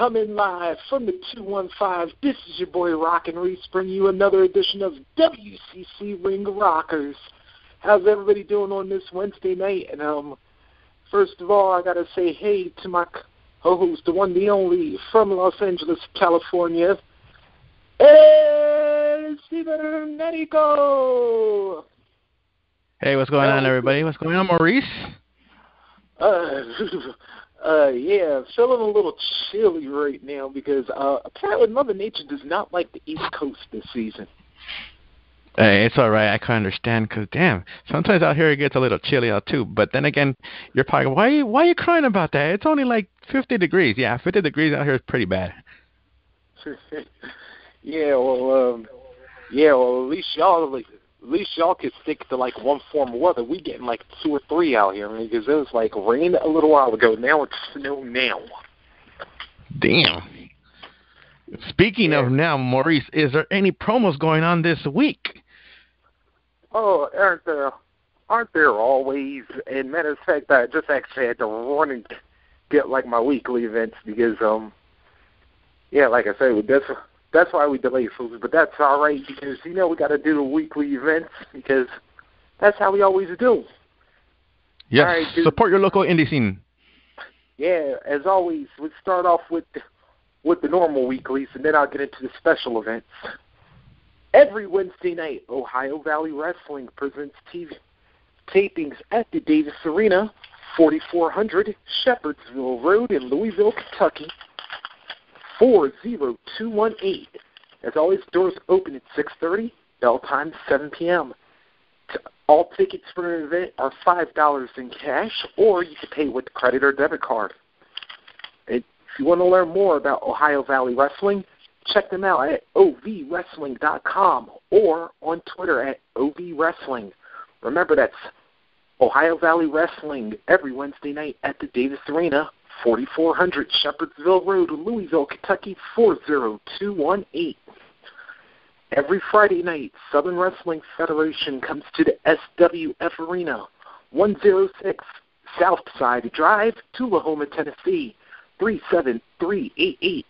Coming live from the 215, this is your boy Rockin' Reese bringing you another edition of WCC Ring Rockers. How's everybody doing on this Wednesday night? And first of all, I gotta say hey to my co-host, the one, the only, from Los Angeles, California, EL.CIBERNETICO. Hey, what's going on, everybody? What's going on, Maurice? Yeah, feeling a little chilly right now because apparently Mother Nature does not like the East Coast this season. Hey, it's all right. I can understand because, damn, sometimes out here it gets a little chilly out too. But then again, you're probably, why are you crying about that? It's only like 50 degrees. Yeah, 50 degrees out here is pretty bad. Well, at least y'all could stick to like one form of weather. We getting like 2 or 3 out here, because it was like rain a little while ago. Now it's snow now. Damn. Speaking of now, Maurice, is there any promos going on this week? Oh, aren't there always? And matter of fact, I just actually had to run and get like my weekly events because like I said, that's why we delay folks, but that's all right because, we got to do the weekly events because that's how we always do. Yes, right, support your local indie scene. Yeah, as always, we start off with the normal weeklies, and then I'll get into the special events. Every Wednesday night, Ohio Valley Wrestling presents TV tapings at the Davis Arena, 4400 Shepherdsville Road in Louisville, Kentucky. 40218. As always, doors open at 6:30, bell time 7 p.m. All tickets for an event are $5 in cash, or you can pay with credit or debit card. If you want to learn more about Ohio Valley Wrestling, check them out at ovwrestling.com or on Twitter at ovwrestling. Remember, that's Ohio Valley Wrestling every Wednesday night at the Davis Arena, 4400 Shepherdsville Road, Louisville, Kentucky, 40218. Every Friday night, Southern Wrestling Federation comes to the SWF Arena, 106 Southside Drive, Tullahoma, Tennessee, 37388.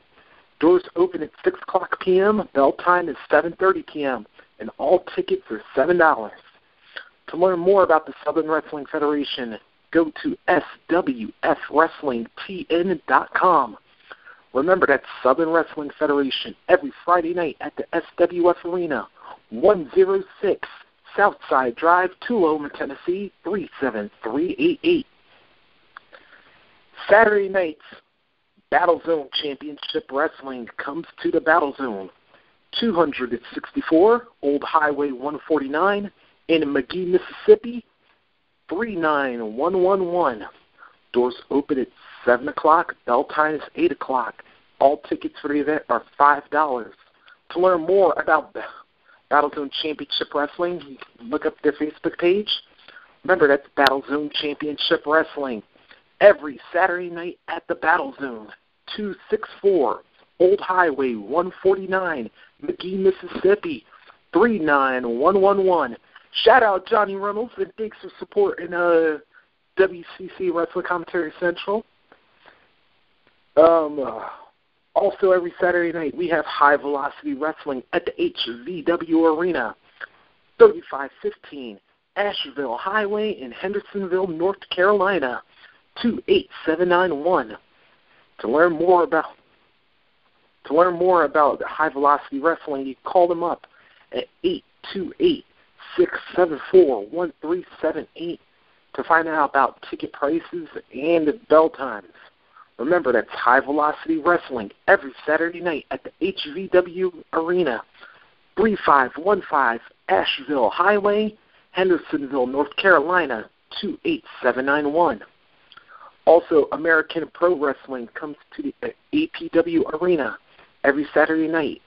Doors open at 6 o'clock p.m., bell time is 7:30 p.m., and all tickets are $7. To learn more about the Southern Wrestling Federation, go to swfwrestlingtn.com. Remember, that's Southern Wrestling Federation every Friday night at the SWF Arena, 106 Southside Drive, Tullahoma, Tennessee, 37388. Saturday nights, Battle Zone Championship Wrestling comes to the Battle Zone, 264 Old Highway 149 in McGee, Mississippi, 39111. Doors open at 7 o'clock. Bell time is 8 o'clock. All tickets for the event are $5. To learn more about Battle Zone Championship Wrestling, you can look up their Facebook page. Remember, that's Battle Zone Championship Wrestling every Saturday night at the Battle Zone, 264 Old Highway 149, McGee, Mississippi, 39111. Shout out Johnny Reynolds, and thanks for supporting WCC Wrestling Commentary Central. Also, every Saturday night, we have High Velocity Wrestling at the HVW Arena, 3515 Asheville Highway in Hendersonville, North Carolina, 28791. To learn more about High Velocity Wrestling, you call them up at 828-674-1378 to find out about ticket prices and bell times. Remember, that's High Velocity Wrestling every Saturday night at the HVW Arena, 3515 Asheville Highway, Hendersonville, North Carolina, 28791. Also, American Pro Wrestling comes to the APW Arena every Saturday night.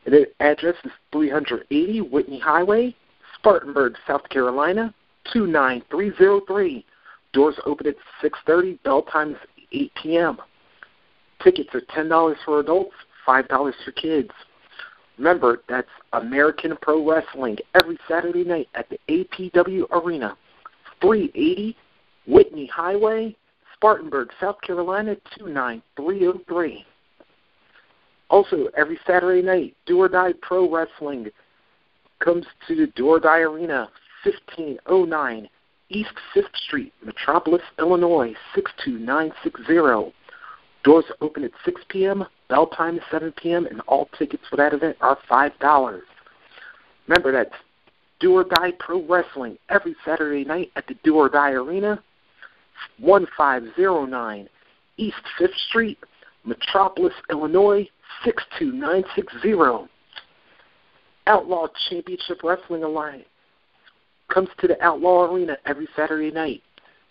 The address is 380 Whitney Highway, Spartanburg, South Carolina, 29303. Doors open at 6:30. Bell time is 8 p.m. Tickets are $10 for adults, $5 for kids. Remember, that's American Pro Wrestling every Saturday night at the APW Arena, 380 Whitney Highway, Spartanburg, South Carolina, 29303. Also, every Saturday night, Do or Die Pro Wrestling comes to the Do or Die Arena, 1509 East 5th Street, Metropolis, Illinois, 62960. Doors open at 6 p.m., bell time is 7 p.m., and all tickets for that event are $5. Remember, that's Do or Die Pro Wrestling every Saturday night at the Do or Die Arena, 1509 East 5th Street, Metropolis, Illinois, 62960. Outlaw Championship Wrestling Alliance comes to the Outlaw Arena every Saturday night.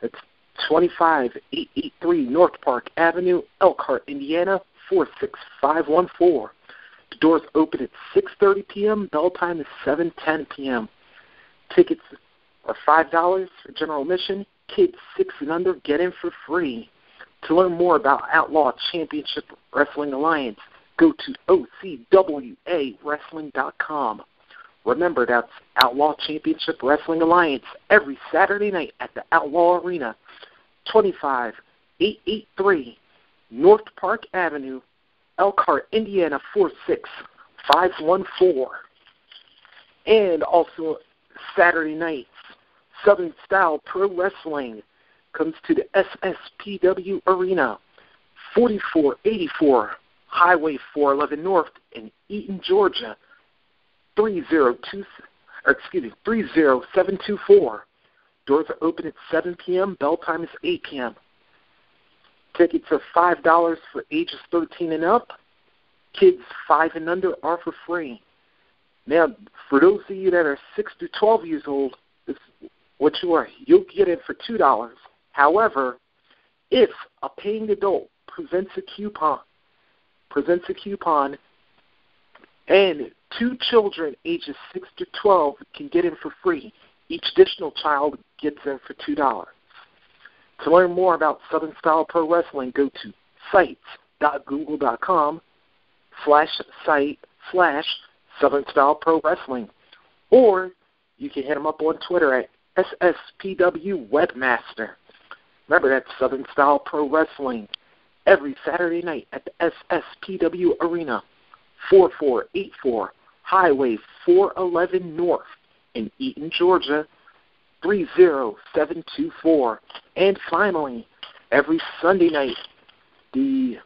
That's 25883 North Park Avenue, Elkhart, Indiana, 46514. The doors open at 6:30 p.m. Bell time is 7:10 p.m. Tickets are $5 for general admission. Kids 6 and under get in for free. To learn more about Outlaw Championship Wrestling Alliance, go to OCWAWrestling.com. Remember, that's Outlaw Championship Wrestling Alliance every Saturday night at the Outlaw Arena, 25883 North Park Avenue, Elkhart, Indiana, 46514. And also Saturday nights, Southern Style Pro Wrestling comes to the SSPW Arena, 4484 Highway 411 North in Eaton, Georgia, 30724. Doors are open at 7 p.m. Bell time is 8 p.m. Tickets are $5 for ages 13 and up. Kids 5 and under are for free. Now, for those of you that are 6 to 12 years old, this is what you are. You'll get it for $2. However, if a paying adult presents a coupon, and 2 children ages 6 to 12 can get in for free. Each additional child gets in for $2. To learn more about Southern Style Pro Wrestling, go to sites.google.com/site/Southern Style Pro Wrestling. Or you can hit them up on Twitter at SSPW Webmaster. Remember, that's Southern Style Pro Wrestling every Saturday night at the SSPW Arena, 4484 Highway 411 North in Eaton, Georgia, 30724. And finally, every Sunday night, the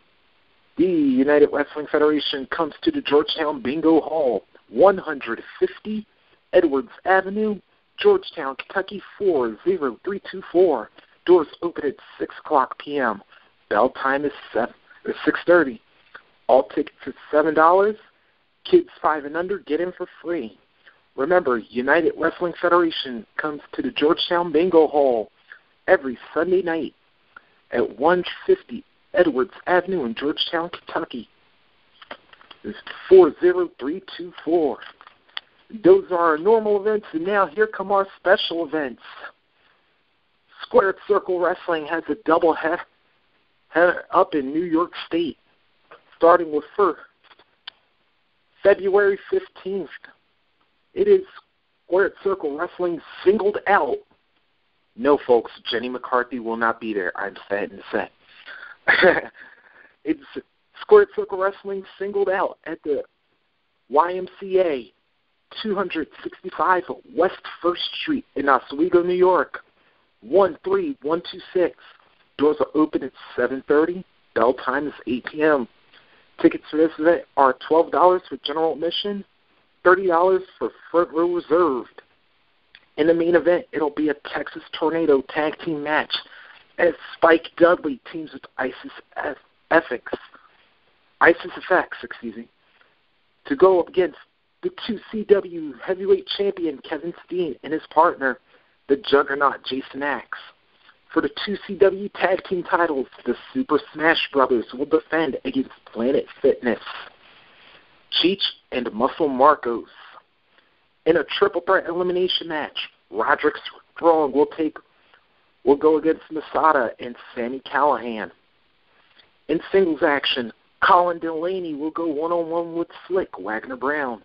United Wrestling Federation comes to the Georgetown Bingo Hall, 150 Edwards Avenue, Georgetown, Kentucky, 40324. Doors open at 6 o'clock p.m. Bell time is 6:30. All tickets are $7. Kids 5 and under get in for free. Remember, United Wrestling Federation comes to the Georgetown Bingo Hall every Sunday night at 150 Edwards Avenue in Georgetown, Kentucky. It's 40324. Those are our normal events, and now here come our special events. Squared Circle Wrestling has a double header up in New York State, starting with first, February 15th. It is Squared Circle Wrestling Singled Out. No, folks, Jenny McCarthy will not be there, I'm sad to say. It's Squared Circle Wrestling Singled Out at the YMCA, 265 West 1st Street in Oswego, New York, 13126. Doors are open at 7:30. Bell time is 8 p.m. Tickets for this event are $12 for general admission, $30 for front row reserved. In the main event, it'll be a Texas Tornado tag team match as Spike Dudley teams with ISIS Effects, to go up against the 2CW heavyweight champion Kevin Steen and his partner, the Juggernaut Jason Axe. For the 2CW tag team titles, the Super Smash Brothers will defend against Planet Fitness, Cheech and Muscle Marcos. In a triple threat elimination match, Roderick Strong will go against Masada and Sami Callihan. In singles action, Colin Delaney will go one-on-one with Slick Wagner Brown.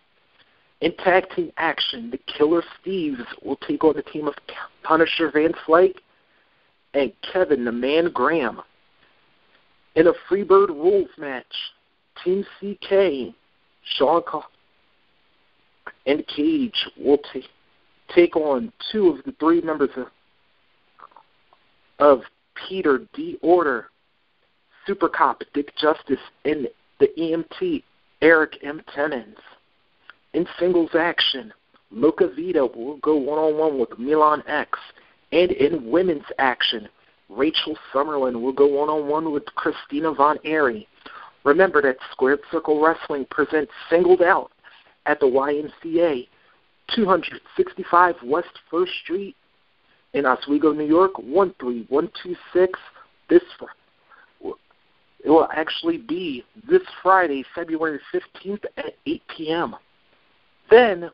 In tag team action, the Killer Steves will take on the team of Punisher Van Slyke and Kevin the Man Graham. In a Freebird Rules match, Team CK, Sean and Cage will take on two of the three members of Peter D. Order, Super Cop Dick Justice, and the EMT Eric M. Timmons. In singles action, Loca Vita will go one-on-one with Milan X. And in women's action, Rachel Summerlin will go one-on-one with Christina Von Airy. Remember that Squared Circle Wrestling presents Singled Out at the YMCA, 265 West 1st Street in Oswego, New York, 13126. It will actually be this Friday, February 15th at 8 p.m. Then,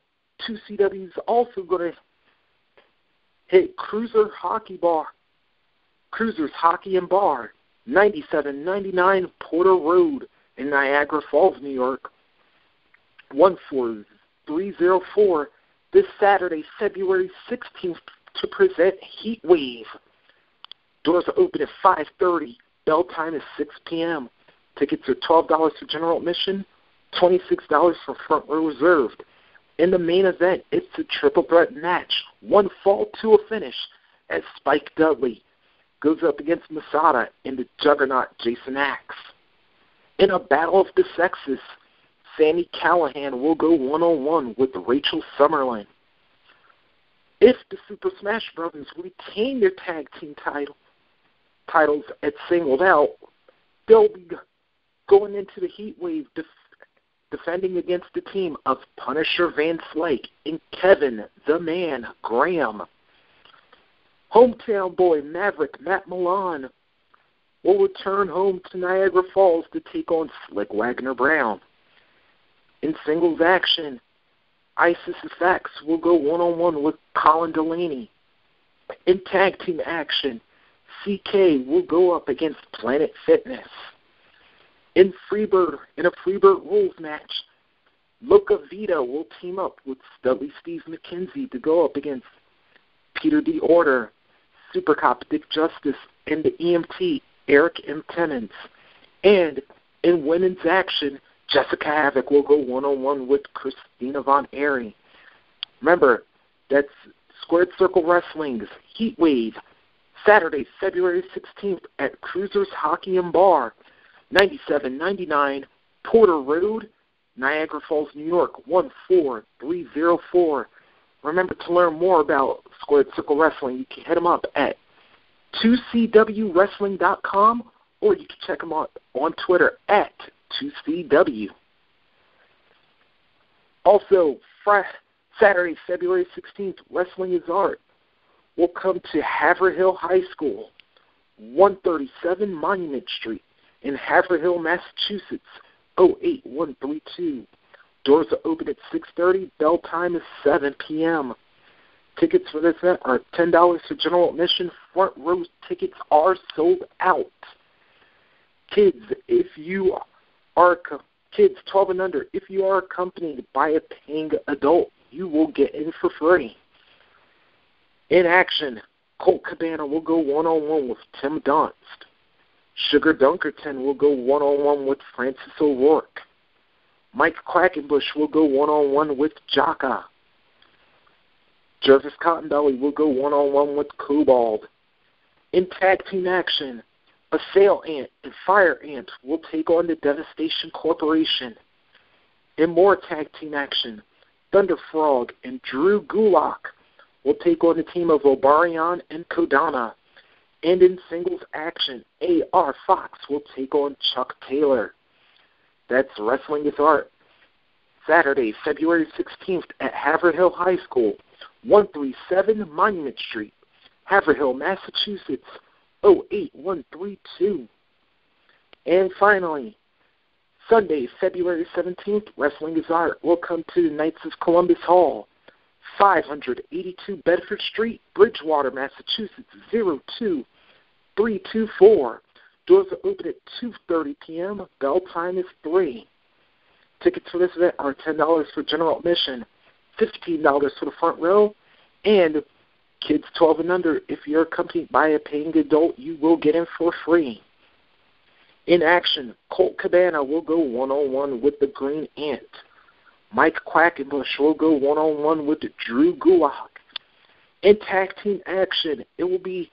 2CW is also going to hit Cruisers Hockey and Bar, 9799 Porter Road in Niagara Falls, New York, 14304, this Saturday, February 16th, to present Heat Wave. Doors open at 5:30. Bell time is 6 p.m. Tickets are $12 for general admission, $26 for front row reserved. In the main event, it's a triple threat match, one fall to a finish, as Spike Dudley goes up against Masada and the juggernaut Jason Axe. In a battle of the sexes, Sami Callihan will go one-on-one with Rachel Summerlin. If the Super Smash Brothers retain their tag team titles at Singled Out, they'll be going into the Heat Wave defending against the team of Punisher Van Slyke and Kevin the Man Graham. Hometown boy Maverick Matt Milan will return home to Niagara Falls to take on Slick Wagner Brown. In singles action, Isis Effects will go one-on-one with Colin Delaney. In tag team action, CK will go up against Planet Fitness. In a Freebird Rules match, Loca Vita will team up with Studley Steve McKenzie to go up against Peter D. Order, Super Cop Dick Justice, and the EMT Eric M. Timmons. And in women's action, Jessica Havoc will go one-on-one with Christina Von Airy. Remember, that's Squared Circle Wrestling's Heat Wave, Saturday, February 16th at Cruisers Hockey and Bar, 9799 Porter Road, Niagara Falls, New York, 14304. Remember, to learn more about Squared Circle Wrestling, you can hit them up at 2CWWrestling.com, or you can check them out on Twitter at 2CW. Also, Saturday, February 16th, Wrestling is Art will come to Haverhill High School, 137 Monument Street in Haverhill, Massachusetts, 08132. Doors are open at 6:30. Bell time is 7 p.m. Tickets for this event are $10 for general admission. Front row tickets are sold out. Kids, kids 12 and under, if you are accompanied by a paying adult, you will get in for free. In action, Colt Cabana will go one-on-one with Tim Dunst. Sugar Dunkerton will go one-on-one with Francis O'Rourke. Mike Quackenbush will go one-on-one with Jaka. Jervis Cottonbelly will go one-on-one with Cobalt. In tag team action, Assail Ant and Fire Ant will take on the Devastation Corporation. In more tag team action, Thunder Frog and Drew Gulak will take on the team of Obarion and Kodana. And in singles action, A.R. Fox will take on Chuck Taylor. That's Wrestling is Art. Saturday, February 16th at Haverhill High School, 137 Monument Street, Haverhill, Massachusetts, 08132. And finally, Sunday, February 17th, Wrestling is Art will come to the Knights of Columbus Hall, 582 Bedford Street, Bridgewater, Massachusetts, 02324. Doors are open at 2:30 p.m. Bell time is 3. Tickets for this event are $10 for general admission, $15 for the front row, and kids 12 and under, if you're accompanied by a paying adult, you will get in for free. In action, Colt Cabana will go one-on-one with the Green Ant. Mike Quackenbush will go one-on-one with Drew Gulak. In tag team action, it will be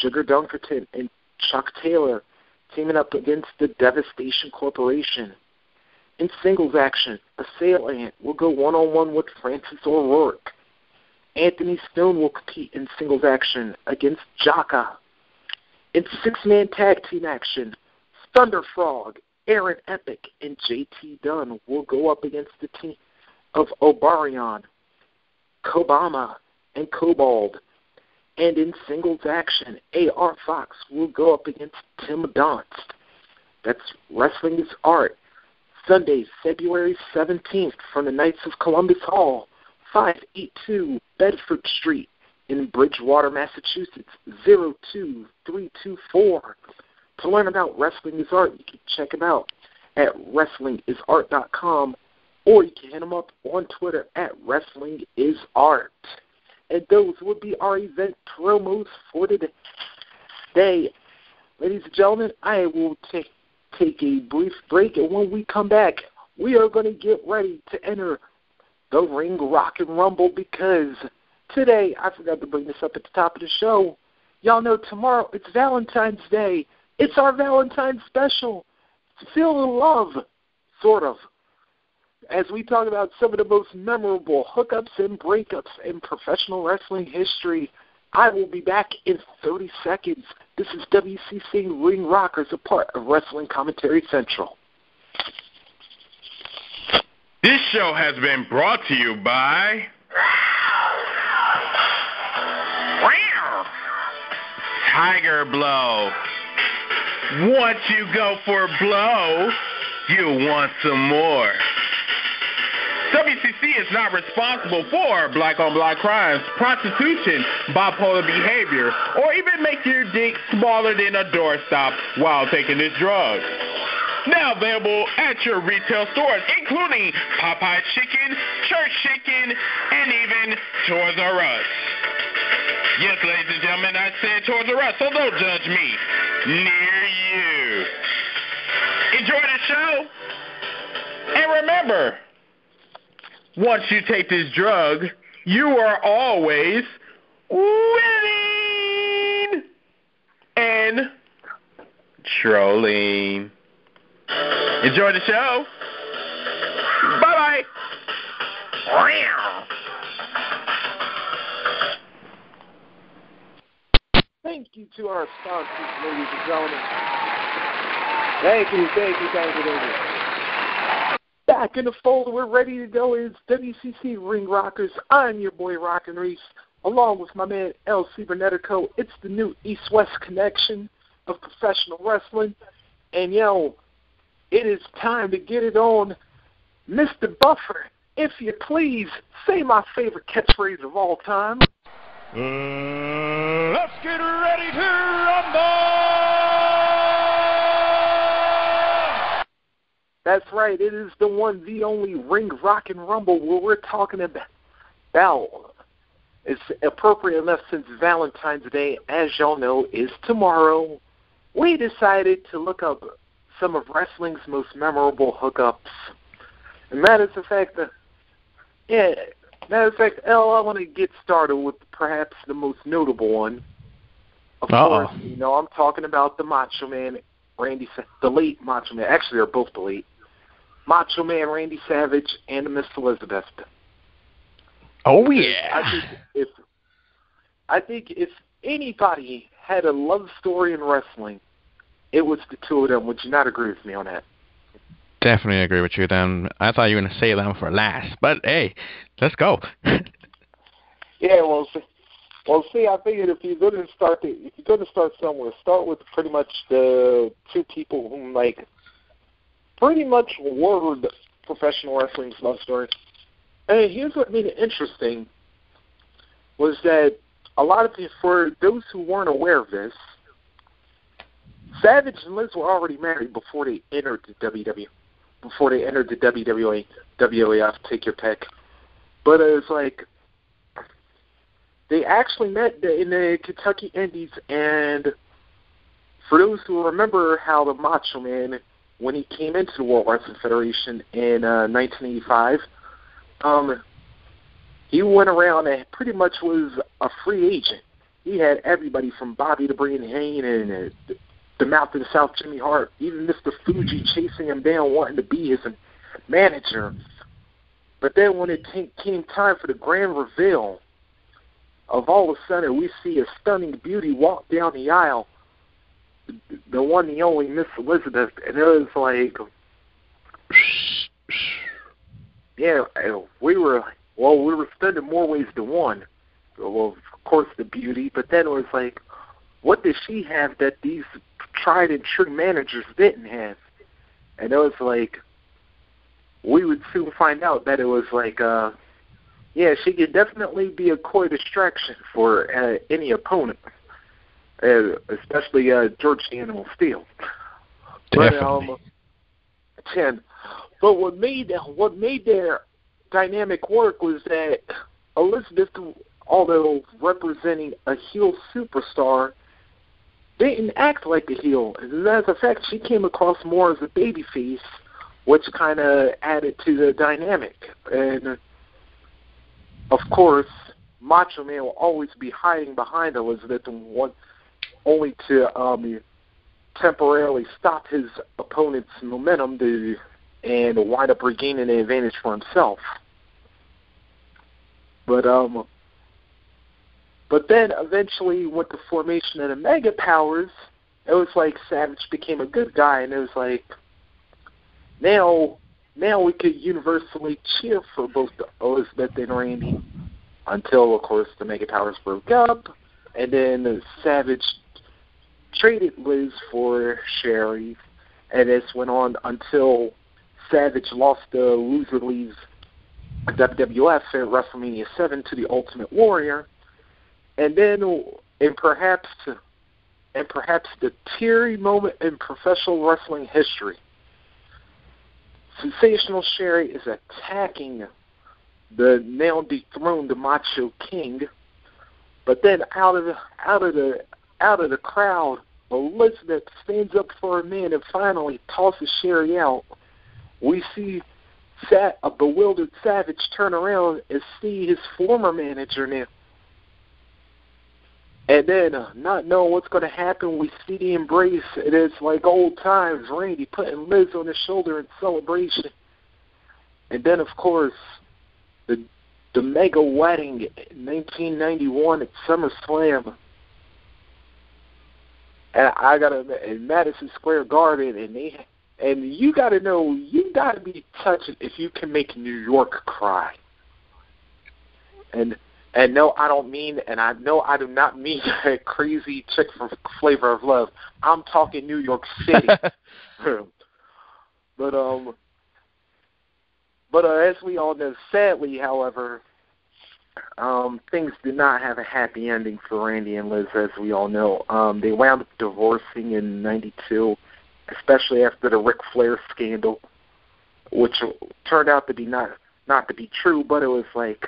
Sugar Dunkerton and Chuck Taylor teaming up against the Devastation Corporation. In singles action, Assailant will go one-on-one with Francis O'Rourke. Anthony Stone will compete in singles action against Jaka. In six-man tag team action, Thunder Frog, Aaron Epic, and JT Dunn will go up against the team of Obarion, Kobama, and Kobold. And in singles action, A.R. Fox will go up against Tim Donst. That's Wrestling is Art. Sunday, February 17th from the Knights of Columbus Hall, 582 Bedford Street in Bridgewater, Massachusetts, 02324. To learn about Wrestling is Art, you can check them out at wrestlingisart.com, or you can hit them up on Twitter at wrestlingisart. And those would be our event promos for today. Ladies and gentlemen, I will take a brief break, and when we come back, we are going to get ready to enter the Ring Rock and Rumble, because today, I forgot to bring this up at the top of the show, y'all know tomorrow it's Valentine's Day. It's our Valentine's special. Feel the love, sort of, as we talk about some of the most memorable hookups and breakups in professional wrestling history. I will be back in 30 seconds. This is WCC Ring Rockers, a part of Wrestling Commentary Central. This show has been brought to you by Tiger Blow. Once you go for a blow, you want some more. WCC is not responsible for black-on-black crimes, prostitution, bipolar behavior, or even make your dick smaller than a doorstop while taking this drug. Now available at your retail stores, including Popeye Chicken, Church Chicken, and even Toys R Us. Yes, ladies and gentlemen, I said Toys R Us, so don't judge me. Near you. Enjoy the show, and remember, once you take this drug, you are always winning and trolling. Enjoy the show. Bye-bye. Thank you to our sponsors, ladies and gentlemen. Thank you. Back in the fold, we're ready to go. It's WCC Ring Rockers. I'm your boy Rockin' Reese, along with my man EL.CIBERNETICO. It's the new East-West connection of professional wrestling. And, it is time to get it on. Mr. Buffer, if you please, say my favorite catchphrase of all time. Let's get ready to rumble! That's right. It is the one, the only Ring Rock and Rumble where we're talking about. It's appropriate enough since Valentine's Day, as y'all know, is tomorrow. We decided to look up some of wrestling's most memorable hookups. And matter of fact, El, I want to get started with perhaps the most notable one. Of course, I'm talking about the Macho Man, the late Macho Man. Actually, they're both the late. Macho Man Randy Savage and Miss Elizabeth. Oh, yeah. I think if anybody had a love story in wrestling, it was the two of them. Would you not agree with me on that? Definitely agree with you then. I thought you were going to say them for last, but hey, let's go. Yeah, well, see, I figured if you're going to start somewhere, start with pretty much the two people whom pretty much were professional wrestling's love story. And here's what made it interesting was that a lot of people, for those who weren't aware of this, Savage and Liz were already married before they entered the WWE. Before they entered the WWE, WAF, take your pick. But it was they actually met in the Kentucky Indies, and for those who remember how the Macho Man, when he came into the World Wrestling Federation in 1985, he went around and pretty much was a free agent. He had everybody from Bobby the Brain Hane and the Mouth of the South Jimmy Hart, even Mr. Fuji chasing him down, wanting to be his manager. But then when it came time for the grand reveal, of all of a sudden we see a stunning beauty walk down the aisle, the one, the only Miss Elizabeth, and it was like, yeah, we were stunned in more ways than one. Well, of course, the beauty, but then it was like, what does she have that these tried and true managers didn't have? And it was like, we would soon find out that it was like, yeah, she could definitely be a coy distraction for any opponent, especially George the Animal Steel. Definitely. But what made their dynamic work was that Elizabeth, although representing a heel superstar, didn't act like a heel. As a matter of fact, she came across more as a babyface, which kind of added to the dynamic. And, of course, Macho Man will always be hiding behind Elizabeth only to temporarily stop his opponent's momentum and wind up regaining the advantage for himself. But then eventually with the formation of the Mega Powers, it was like Savage became a good guy, and it was like now we could universally cheer for both Elizabeth and Randy until, of course, the Mega Powers broke up, and then Savage traded Liz for Sherry, and this went on until Savage lost the loser leaves WWF at WrestleMania 7 to the Ultimate Warrior, and then perhaps the teary moment in professional wrestling history. Sensational Sherry is attacking the now dethroned Macho King, but then out of the crowd, Elizabeth stands up for her man and finally tosses Sherry out. We see a bewildered Savage turn around and see his former manager now. And then, not knowing what's going to happen, we see the embrace. And it's like old times, Randy putting Liz on his shoulder in celebration. And then, of course, the mega wedding in 1991 at SummerSlam. And in Madison Square Garden, and you got to know, you got to be touched if you can make New York cry. And no, I don't mean, and I know I do not mean that crazy chick from Flavor of Love. I'm talking New York City. But as we all know, sadly, however, things did not have a happy ending for Randy and Liz, as we all know. They wound up divorcing in '92, especially after the Ric Flair scandal, which turned out to be not to be true, but it was like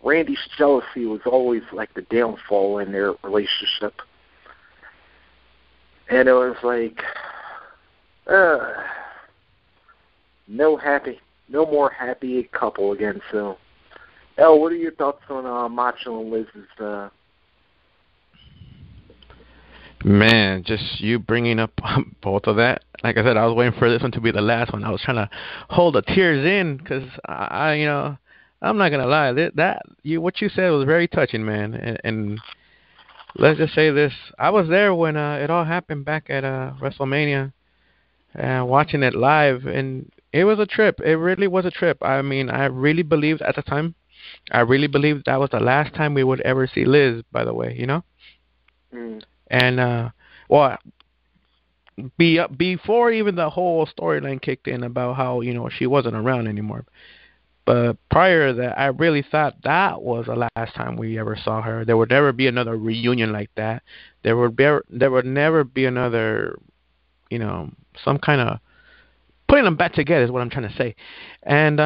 Randy's jealousy was always like the downfall in their relationship. And it was like no more happy couple again. So, El, what are your thoughts on Macho and Liz's? Man, just you bringing up both of that. Like I said, I was waiting for this one to be the last one. I was trying to hold the tears in because I'm not gonna lie. What you said was very touching, man. And let's just say this: I was there when it all happened back at WrestleMania, watching it live, and it was a trip. It really was a trip. I mean, I really believed at the time. I really believed that was the last time we would ever see Liz. By the way, Mm. And before even the whole storyline kicked in about how she wasn't around anymore. But prior to that, I really thought that was the last time we ever saw her. There would never be another reunion like that. There would never be another, some kind of putting them back together is what I'm trying to say. And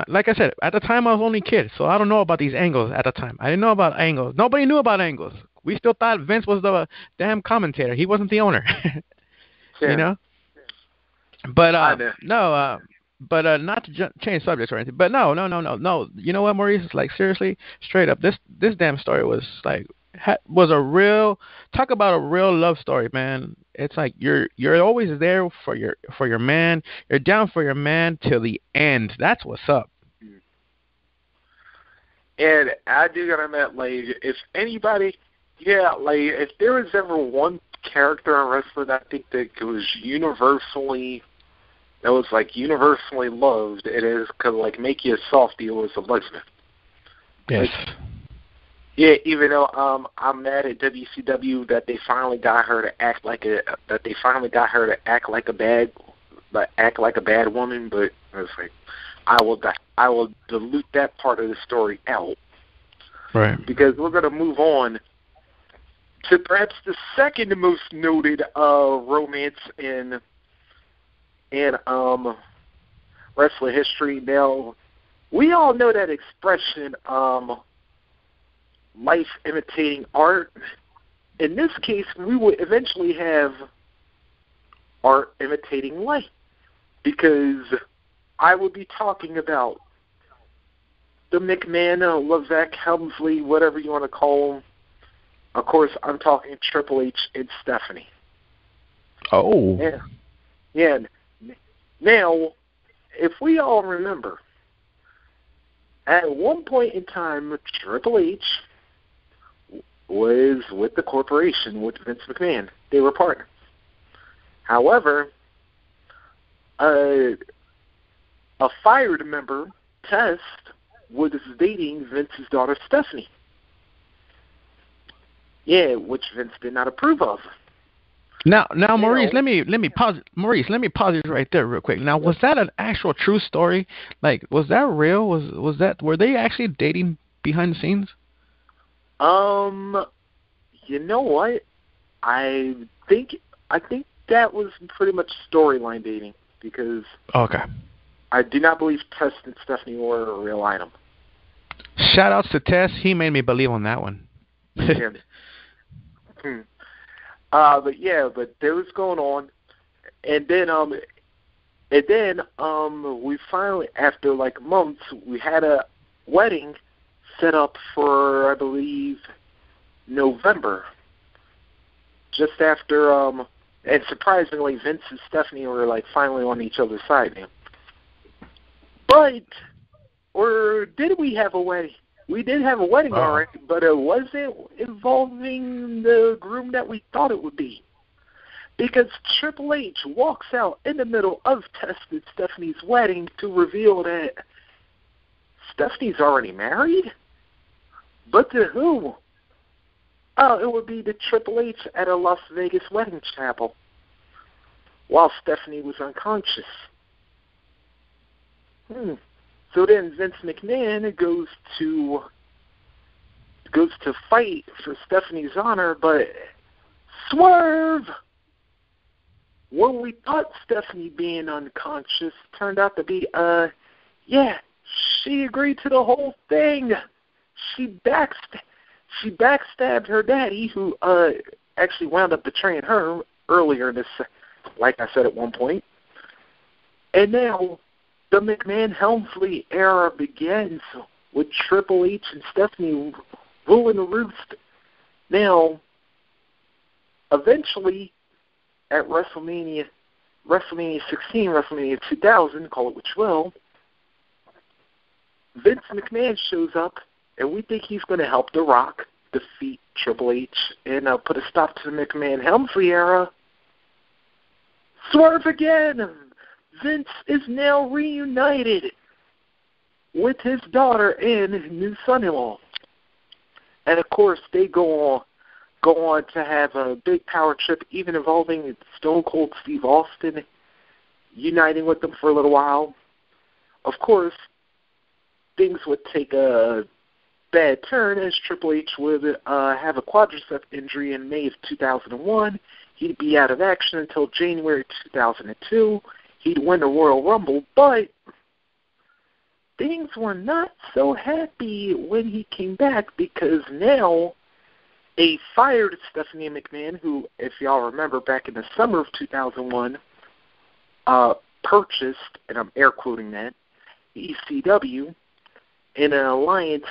like I said, at the time I was only a kid, so I don't know about these angles at the time. I didn't know about angles. Nobody knew about angles. we still thought Vince was the damn commentator. He wasn't the owner. Yeah. You know. But I know. no. But not to change subjects or anything. But no. You know what, Maurice? It's like, seriously, straight up, this damn story was like was a real, talk about a real love story, man. It's like you're always there for your man. You're down for your man till the end. That's what's up. And I do gotta admit, like, if anybody, like, if there was ever one character in wrestling, I think that it was universally loved, it is could like make you a softie, it was a Lesnar. Yes. Like, yeah, even though I'm mad at WCW that they finally got her to act like a bad woman, but it's like I will dilute that part of the story out. Right. Because we're going to move on to perhaps the second most noted romance in wrestling history. Now, we all know that expression, life imitating art. In this case, we would eventually have art imitating life, because I would be talking about the McMahon, Levesque, Helmsley, whatever you want to call them. Of course, I'm talking Triple H and Stephanie. Oh. Yeah. Now, if we all remember, at one point in time, Triple H was with the corporation, with Vince McMahon. They were partners. However, a fired member, Test, was dating Vince's daughter, Stephanie. Yeah, which Vince did not approve of. Now, Maurice, let me pause. Maurice, let me pause you right there real quick. Now, was that an actual true story? Like, was that real? Were they actually dating behind the scenes? You know what? I think that was pretty much storyline dating, because okay, I do not believe Test and Stephanie were a real item. Shout outs to Test. He made me believe on that one. Yeah. But there was going on, and then we finally, after like months, we had a wedding set up for, I believe, November. Just after, and surprisingly, Vince and Stephanie were like finally on each other's side now. Or did we have a wedding? We did have a wedding already, but it wasn't involving the groom that we thought it would be. Because Triple H walks out in the middle of Test and Stephanie's wedding to reveal that Stephanie's already married? But to who? Oh, it would be to Triple H at a Las Vegas wedding chapel while Stephanie was unconscious. So then Vince McMahon goes to fight for Stephanie's honor, but swerve! When we thought Stephanie being unconscious turned out to be, she agreed to the whole thing. She backstabbed her daddy, who actually wound up betraying her earlier this, like I said at one point. And now the McMahon-Helmsley era begins with Triple H and Stephanie ruling the roost. Now, eventually, at WrestleMania 16, WrestleMania 2000, call it what you will, Vince McMahon shows up, and we think he's going to help The Rock defeat Triple H and put a stop to the McMahon-Helmsley era. Swerve again! Vince is now reunited with his daughter and his new son-in-law. And, of course, they go on to have a big power trip, even involving Stone Cold Steve Austin, uniting with them for a little while. Of course, things would take a bad turn as Triple H would have a quadricep injury in May of 2001. He'd be out of action until January 2002. He'd win the Royal Rumble, but things were not so happy when he came back, because now They fired Stephanie McMahon, who, if y'all remember, back in the summer of 2001, purchased, and I'm air quoting that, ECW in an alliance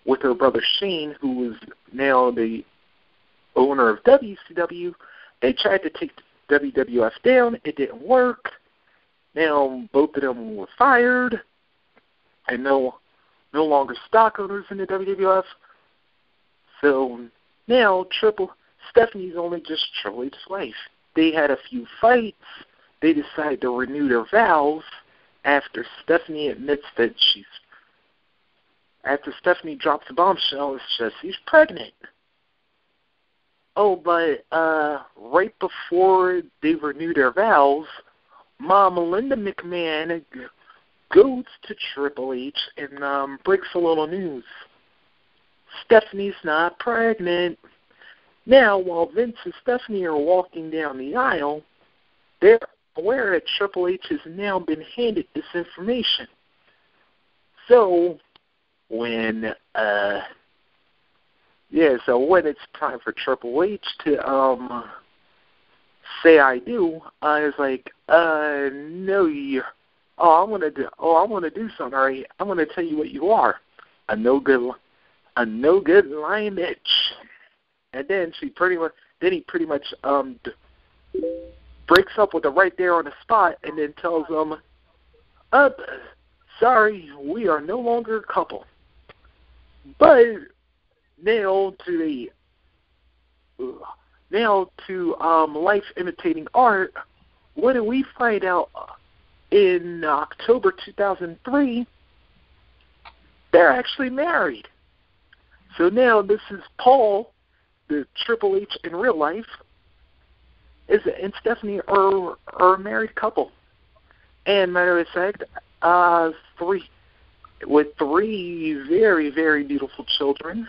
with her brother Shane, who was now the owner of WCW. They tried to take WWF down. It didn't work. Now both of them were fired and no longer stock owners in the WWF. So now Stephanie's only just Triple H's wife. They had a few fights. They decided to renew their vows after Stephanie admits that after Stephanie drops a bombshell, it's just she's pregnant. Oh, but right before they renew their vows, Mom Linda McMahon goes to Triple H and breaks a little news. Stephanie's not pregnant. Now, while Vince and Stephanie are walking down the aisle, they're aware that Triple H has now been handed this information. So when it's time for Triple H to say I do, it's like, no, I want to do something. All right, I'm going to tell you what you are, a no good lying bitch. And then he pretty much breaks up with her right there on the spot, and then tells them, sorry, we are no longer a couple. But now to life imitating art, what do we find out in October 2003? They're actually married. So now this is Paul, the Triple H in real life, and Stephanie are a married couple. And matter of fact, three very, very beautiful children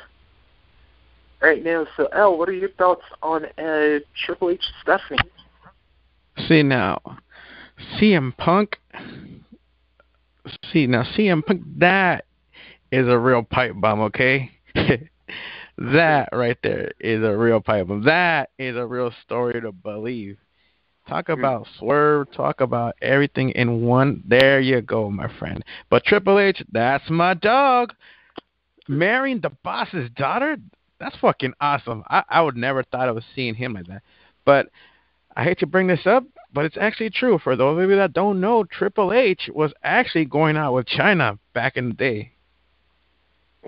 right now. So, Elle, what are your thoughts on Triple H and Stephanie? See now, CM Punk, that is a real pipe bomb, okay? That right there is a real pipe bomb. That is a real story to believe. Talk about swerve. Talk about everything in one. There you go, my friend. But Triple H, that's my dog. Marrying the boss's daughter? That's fucking awesome. I would never thought of seeing him like that. But I hate to bring this up, but it's actually true. For those of you that don't know, Triple H was actually going out with China back in the day.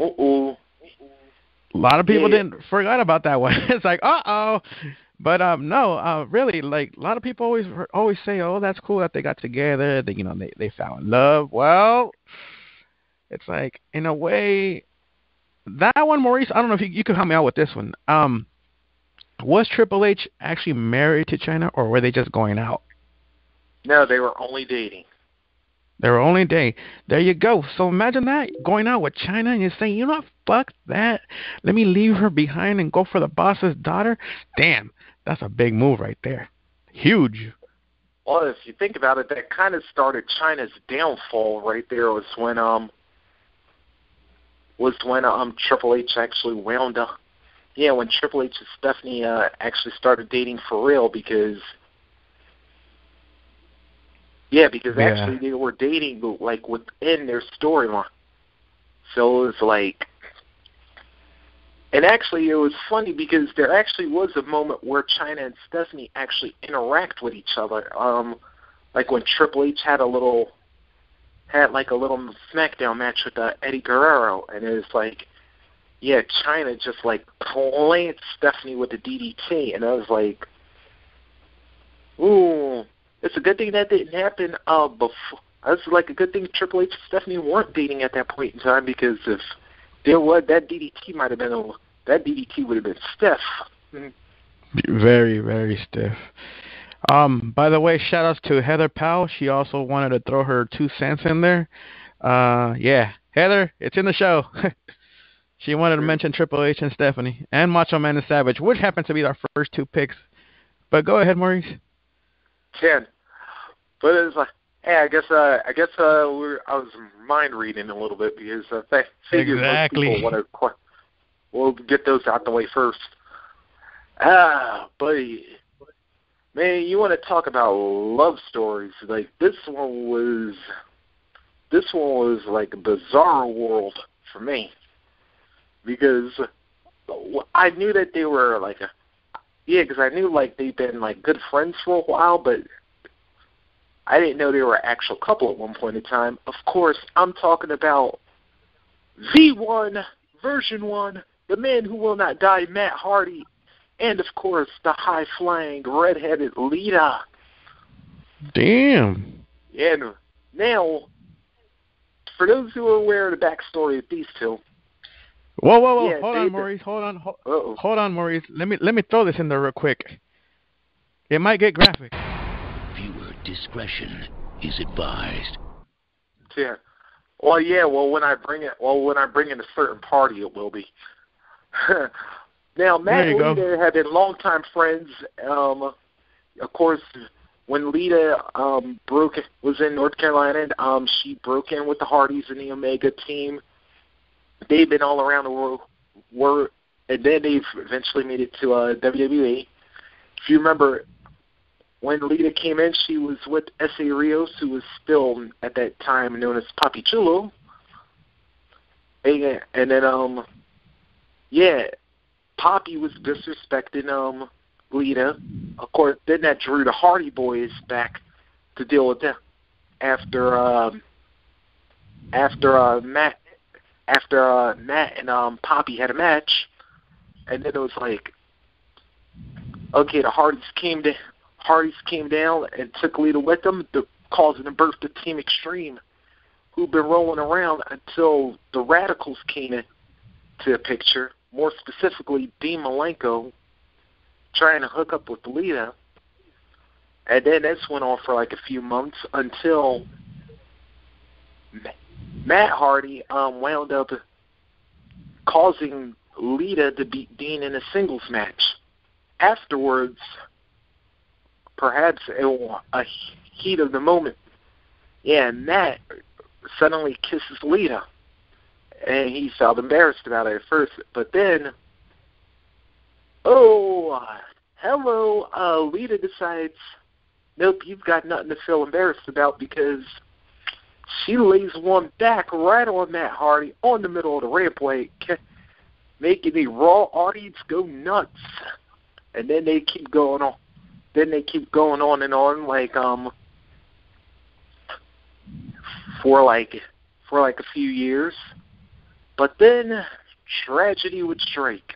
Uh-oh. A lot of people didn't forgot about that one. It's like, uh-oh. But no, really, like a lot of people always say, oh, that's cool that they got together. They found love. Well, it's like in a way, that one, Maurice. I don't know if you could help me out with this one. Was Triple H actually married to China, or were they just going out? No, they were only dating. They were only dating. There you go. So imagine that, going out with China and you're saying, you know what, fuck that. Let me leave her behind and go for the boss's daughter. Damn, that's a big move right there. Huge. Well, if you think about it, that kind of started China's downfall right there. Was when Triple H actually wound up. Yeah, when Triple H and Stephanie actually started dating for real, because actually they were dating like within their storyline. So it was like, and actually it was funny because there actually was a moment where China and Stephanie actually interact with each other. Like when Triple H had a little SmackDown match with Eddie Guerrero, and it was like, yeah, China just like plants Stephanie with the DDT, and I was like, ooh. It's a good thing that didn't happen before. It's like a good thing Triple H and Stephanie weren't dating at that point in time, because if there was, that DDT would have been stiff. Very, very stiff. By the way, shout outs to Heather Powell. She also wanted to throw her 2 cents in there. Yeah, Heather, it's in the show. She wanted to mention Triple H and Stephanie and Macho Man and Savage, which happened to be our first 2 picks. But go ahead, Maurice. 10. But it's like, hey, I guess I was mind reading a little bit, because I figured exactly. most people want to. we'll get those out the way first. Buddy, man, you want to talk about love stories? Like this one was like a bizarre world for me because I knew that they were like because I knew like they'd been like good friends for a while, but I didn't know they were an actual couple at one point in time. Of course, I'm talking about V1, version 1, the man who will not die, Matt Hardy, and of course, the high-flying, red-headed Lita. Damn. And now, for those who are aware of the backstory of these two. Whoa! Yeah, hold on, Maurice. Hold on, Maurice. Let me throw this in there real quick. It might get graphic. Viewer discretion is advised. Yeah. Well, when I bring in a certain party, it will be. Now, Matt and Lita have been longtime friends. Of course, when Lita was in North Carolina, she broke in with the Hardys and the Omega team. They've been all around the world, and then they've eventually made it to WWE. If you remember, when Lita came in, she was with S.A. Rios, who was still, at that time, known as Papi Chulo. And then, Papi was disrespecting Lita. Of course, then that drew the Hardy Boys back to deal with them. After Matt and Papi had a match, and then it was like, okay, the Hardys came down and took Lita with them, causing the birth of Team Extreme, who've been rolling around until the Radicals came into the picture. More specifically, Dean Malenko trying to hook up with Lita. And then this went on for like a few months until Matt Hardy wound up causing Lita to beat Dean in a singles match. Afterwards, perhaps a heat of the moment, Matt suddenly kisses Lita. And he felt embarrassed about it at first. But then, Lita decides, nope, you've got nothing to feel embarrassed about, because she lays one back right on Matt Hardy on the middle of the rampway, making the Raw audience go nuts. And then they keep going on. And on, like, for a few years. But then tragedy would strike.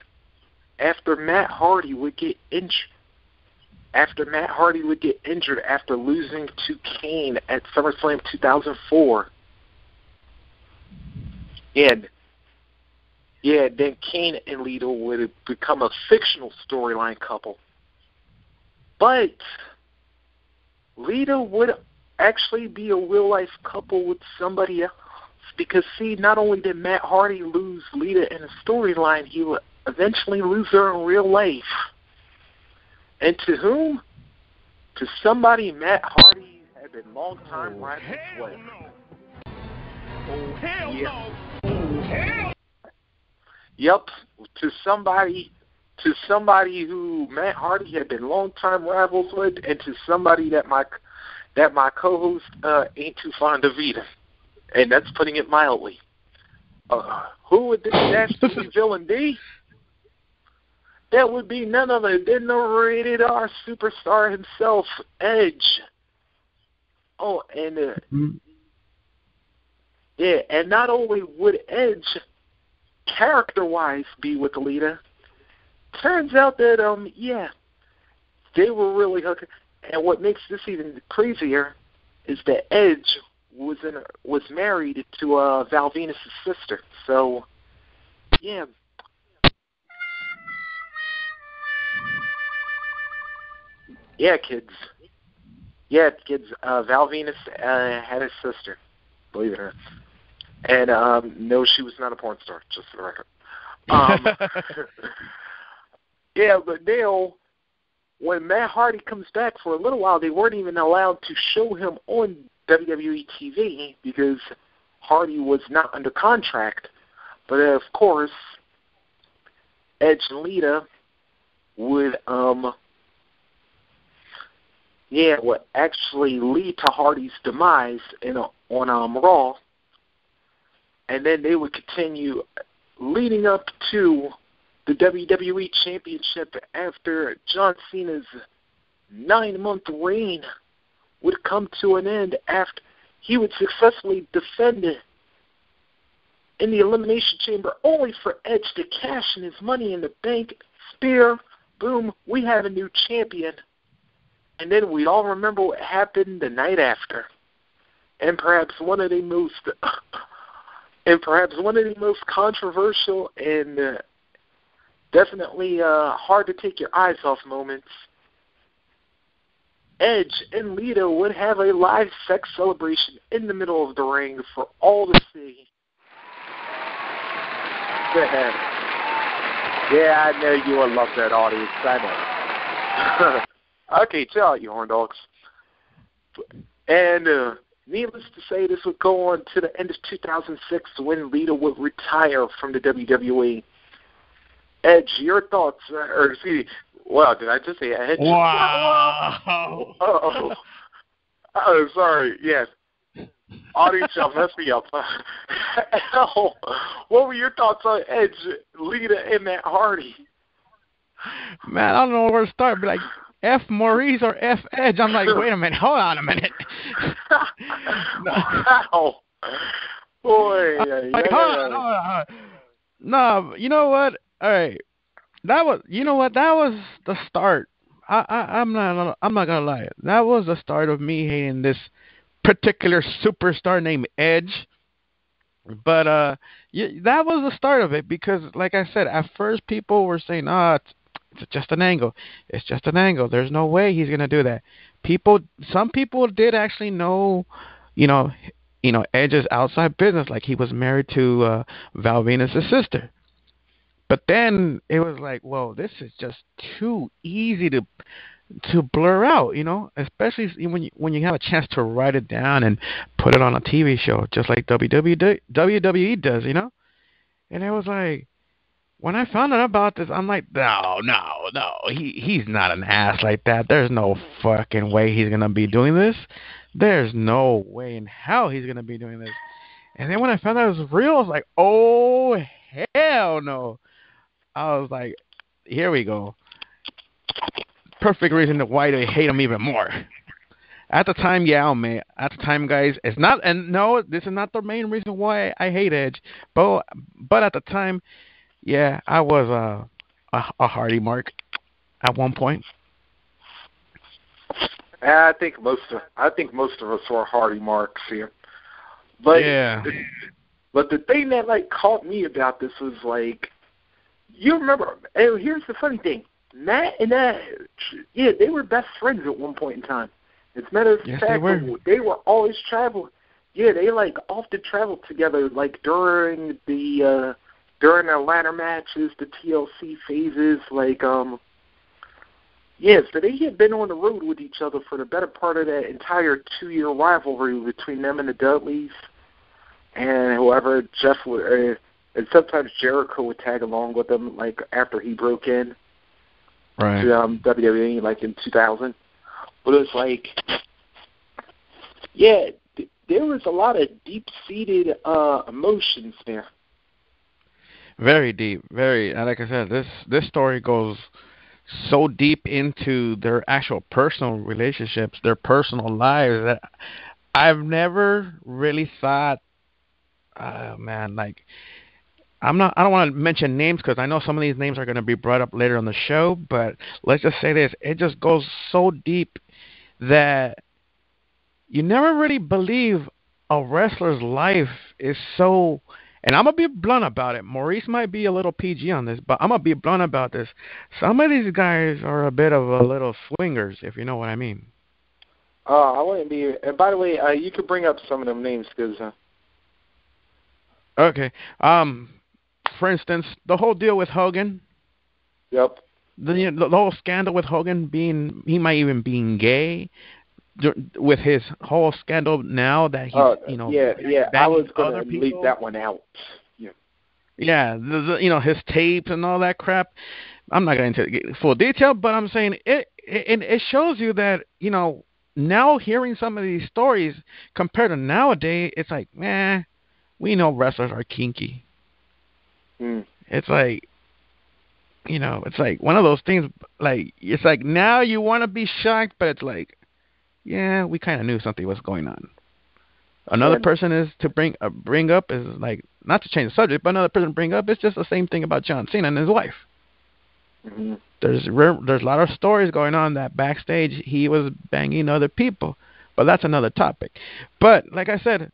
After Matt Hardy would get injured after losing to Kane at SummerSlam 2004. And then Kane and Lita would have become a fictional storyline couple. But Lita would actually be a real-life couple with somebody else. Because, see, not only did Matt Hardy lose Lita in a storyline, he would eventually lose her in real life. And to whom? To somebody Matt Hardy had been long-time rivals with. Oh, hell no! Oh, hell! Yep, to somebody who Matt Hardy had been long-time rivals with, and to somebody that my co-host ain't too fond of either. And that's putting it mildly. Who would this dastardly villain be? That would be none other than the rated R superstar himself, Edge. Oh, and and not only would Edge character-wise be with Lita, turns out that they were really hooking. And what makes this even crazier is that Edge was married to Val Venus' sister. So, yeah. Yeah, kids. Val Venus had a sister, believe it or not. And no, she was not a porn star, just for the record. But now, when Matt Hardy comes back for a little while, they weren't even allowed to show him on WWE TV because Hardy was not under contract. But of course, Edge and Lita would would actually lead to Hardy's demise on Raw, and then they would continue leading up to the WWE Championship after John Cena's 9-month reign would come to an end after he would successfully defend it in the Elimination Chamber, only for Edge to cash in his Money in the Bank spear. Boom, we have a new champion. And then we all remember what happened the night after. And perhaps one of the most controversial and definitely hard to take your eyes off moments. Edge and Lita would have a live sex celebration in the middle of the ring for all to see. Yeah, I know you will love that audience. I know. Okay, chill out, you horn dogs. And needless to say, this would go on to the end of 2006 when Lita would retire from the WWE. Edge, your thoughts? Well, did I just say Edge? Wow. Oh, sorry. Yes. Audience, y'all messed me up. What were your thoughts on Edge, Lita, and Matt Hardy? Man, I don't know where to start. But like, F Maurice or F Edge? I'm like, wait a minute. Hold on a minute. Wow. Boy. Hold on. No, you know what? All right. That was the start. I'm not gonna lie. That was the start of me hating this particular superstar named Edge. But that was the start of it because, like I said, at first people were saying, it's just an angle. It's just an angle. There's no way he's gonna do that. Some people did actually know, Edge's outside business, like he was married to Val Venus' sister. But then it was like, whoa, this is just too easy to blur out, especially when you have a chance to write it down and put it on a TV show, just like WWE does, And it was like, when I found out about this, I'm like, no, he's not an ass like that. There's no fucking way he's gonna be doing this. There's no way in hell he's gonna be doing this. And then when I found out it was real, I was like, oh hell no. I was like, here we go. Perfect reason why they hate him even more. At the time, man. At the time, guys, it's not, and no, this is not the main reason why I hate Edge. But at the time, yeah, I was a Hardy mark at one point. I think most of us were Hardy marks here. But yeah. But the thing that caught me about this was you remember. Here's the funny thing. Matt and Edge, they were best friends at one point in time. As a matter of fact, they were always traveling. Yeah, they often traveled together, during their ladder matches, the TLC phases, so they had been on the road with each other for the better part of that entire 2-year rivalry between them and the Dudleys, and whoever Jeff would, and sometimes Jericho would tag along with them, after he broke in. Right. To WWE, in 2000. But it was there was a lot of deep-seated emotions there. Very deep, very. Like I said, this story goes so deep into their actual personal relationships, their personal lives, that I've never really thought, I don't want to mention names because I know some of these names are going to be brought up later on the show, but let's just say this. It just goes so deep that you never really believe a wrestler's life is so, and I'm going to be blunt about it. Maurice might be a little PG on this, but I'm going to be blunt about this. Some of these guys are a bit of a little swingers, if you know what I mean. I wouldn't be, and by the way, you could bring up some of them names because... Okay. For instance, the whole deal with Hogan. Yep. The whole scandal with Hogan he might even being gay, with his whole scandal now that he's, Yeah. I was going to leave that one out. Yeah, his tapes and all that crap. I'm not going to get full detail, but I'm saying it shows you that, now hearing some of these stories compared to nowadays, it's like, man, we know wrestlers are kinky. It's like, it's like one of those things, like, it's like now you want to be shocked, but it's like, yeah, we kind of knew something was going on. Another person is to bring up is like, not to change the subject, but another person to bring up is just the same thing about John Cena and his wife. Mm-hmm. There's a lot of stories going on that backstage he was banging other people, but that's another topic. But like I said,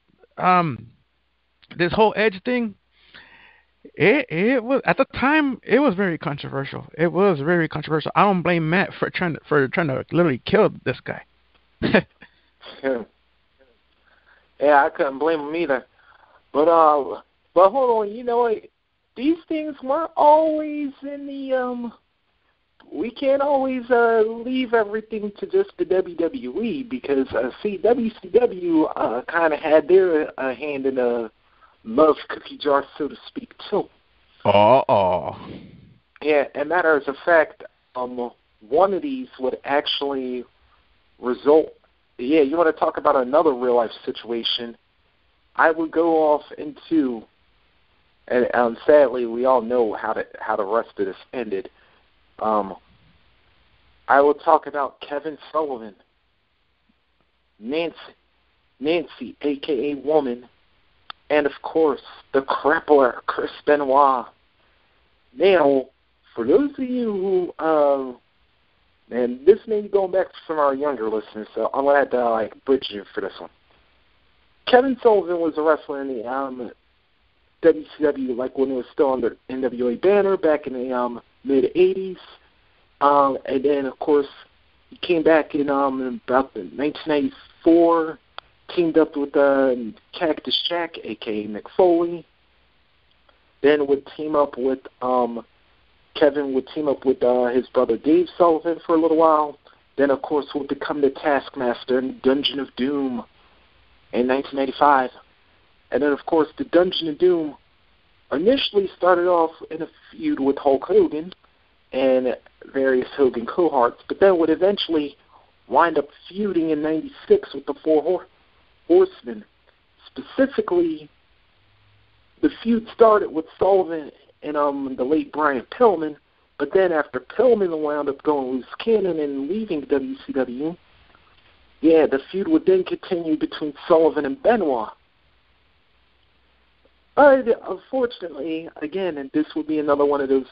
this whole Edge thing, it was at the time it was very controversial. It was very controversial. I don't blame Matt for trying to literally kill this guy. Yeah, I couldn't blame him either. But hold on, these things weren't always in the we can't always leave everything to just the WWE, because WCW kind of had their hand in a love cookie jar, so to speak, too. Yeah, and matter of fact, one of these would actually result. Yeah, you want to talk about another real life situation? I would go off into, and sadly, we all know how the rest of this ended. I will talk about Kevin Sullivan, Nancy, a.k.a. Woman, and, of course, the Crippler, Chris Benoit. Now, for those of you who, and this may be going back to some of our younger listeners, so I'm going to have to, bridge you for this one. Kevin Sullivan was a wrestler in the WCW, when it was still under NWA banner back in the mid-'80s. And then, of course, he came back in about 1994, teamed up with Cactus Jack, a.k.a. Mick Foley. Then would team up with Kevin would team up with his brother Dave Sullivan for a little while. Then, of course, would become the Taskmaster in Dungeon of Doom in 1995. And then, of course, the Dungeon of Doom initially started off in a feud with Hulk Hogan and various Hogan cohorts, but then would eventually wind up feuding in 96 with the Four Horsemen. Specifically, the feud started with Sullivan and the late Brian Pillman, but then after Pillman wound up going loose cannon and leaving WCW, the feud would then continue between Sullivan and Benoit. Unfortunately, again, and this would be another one of those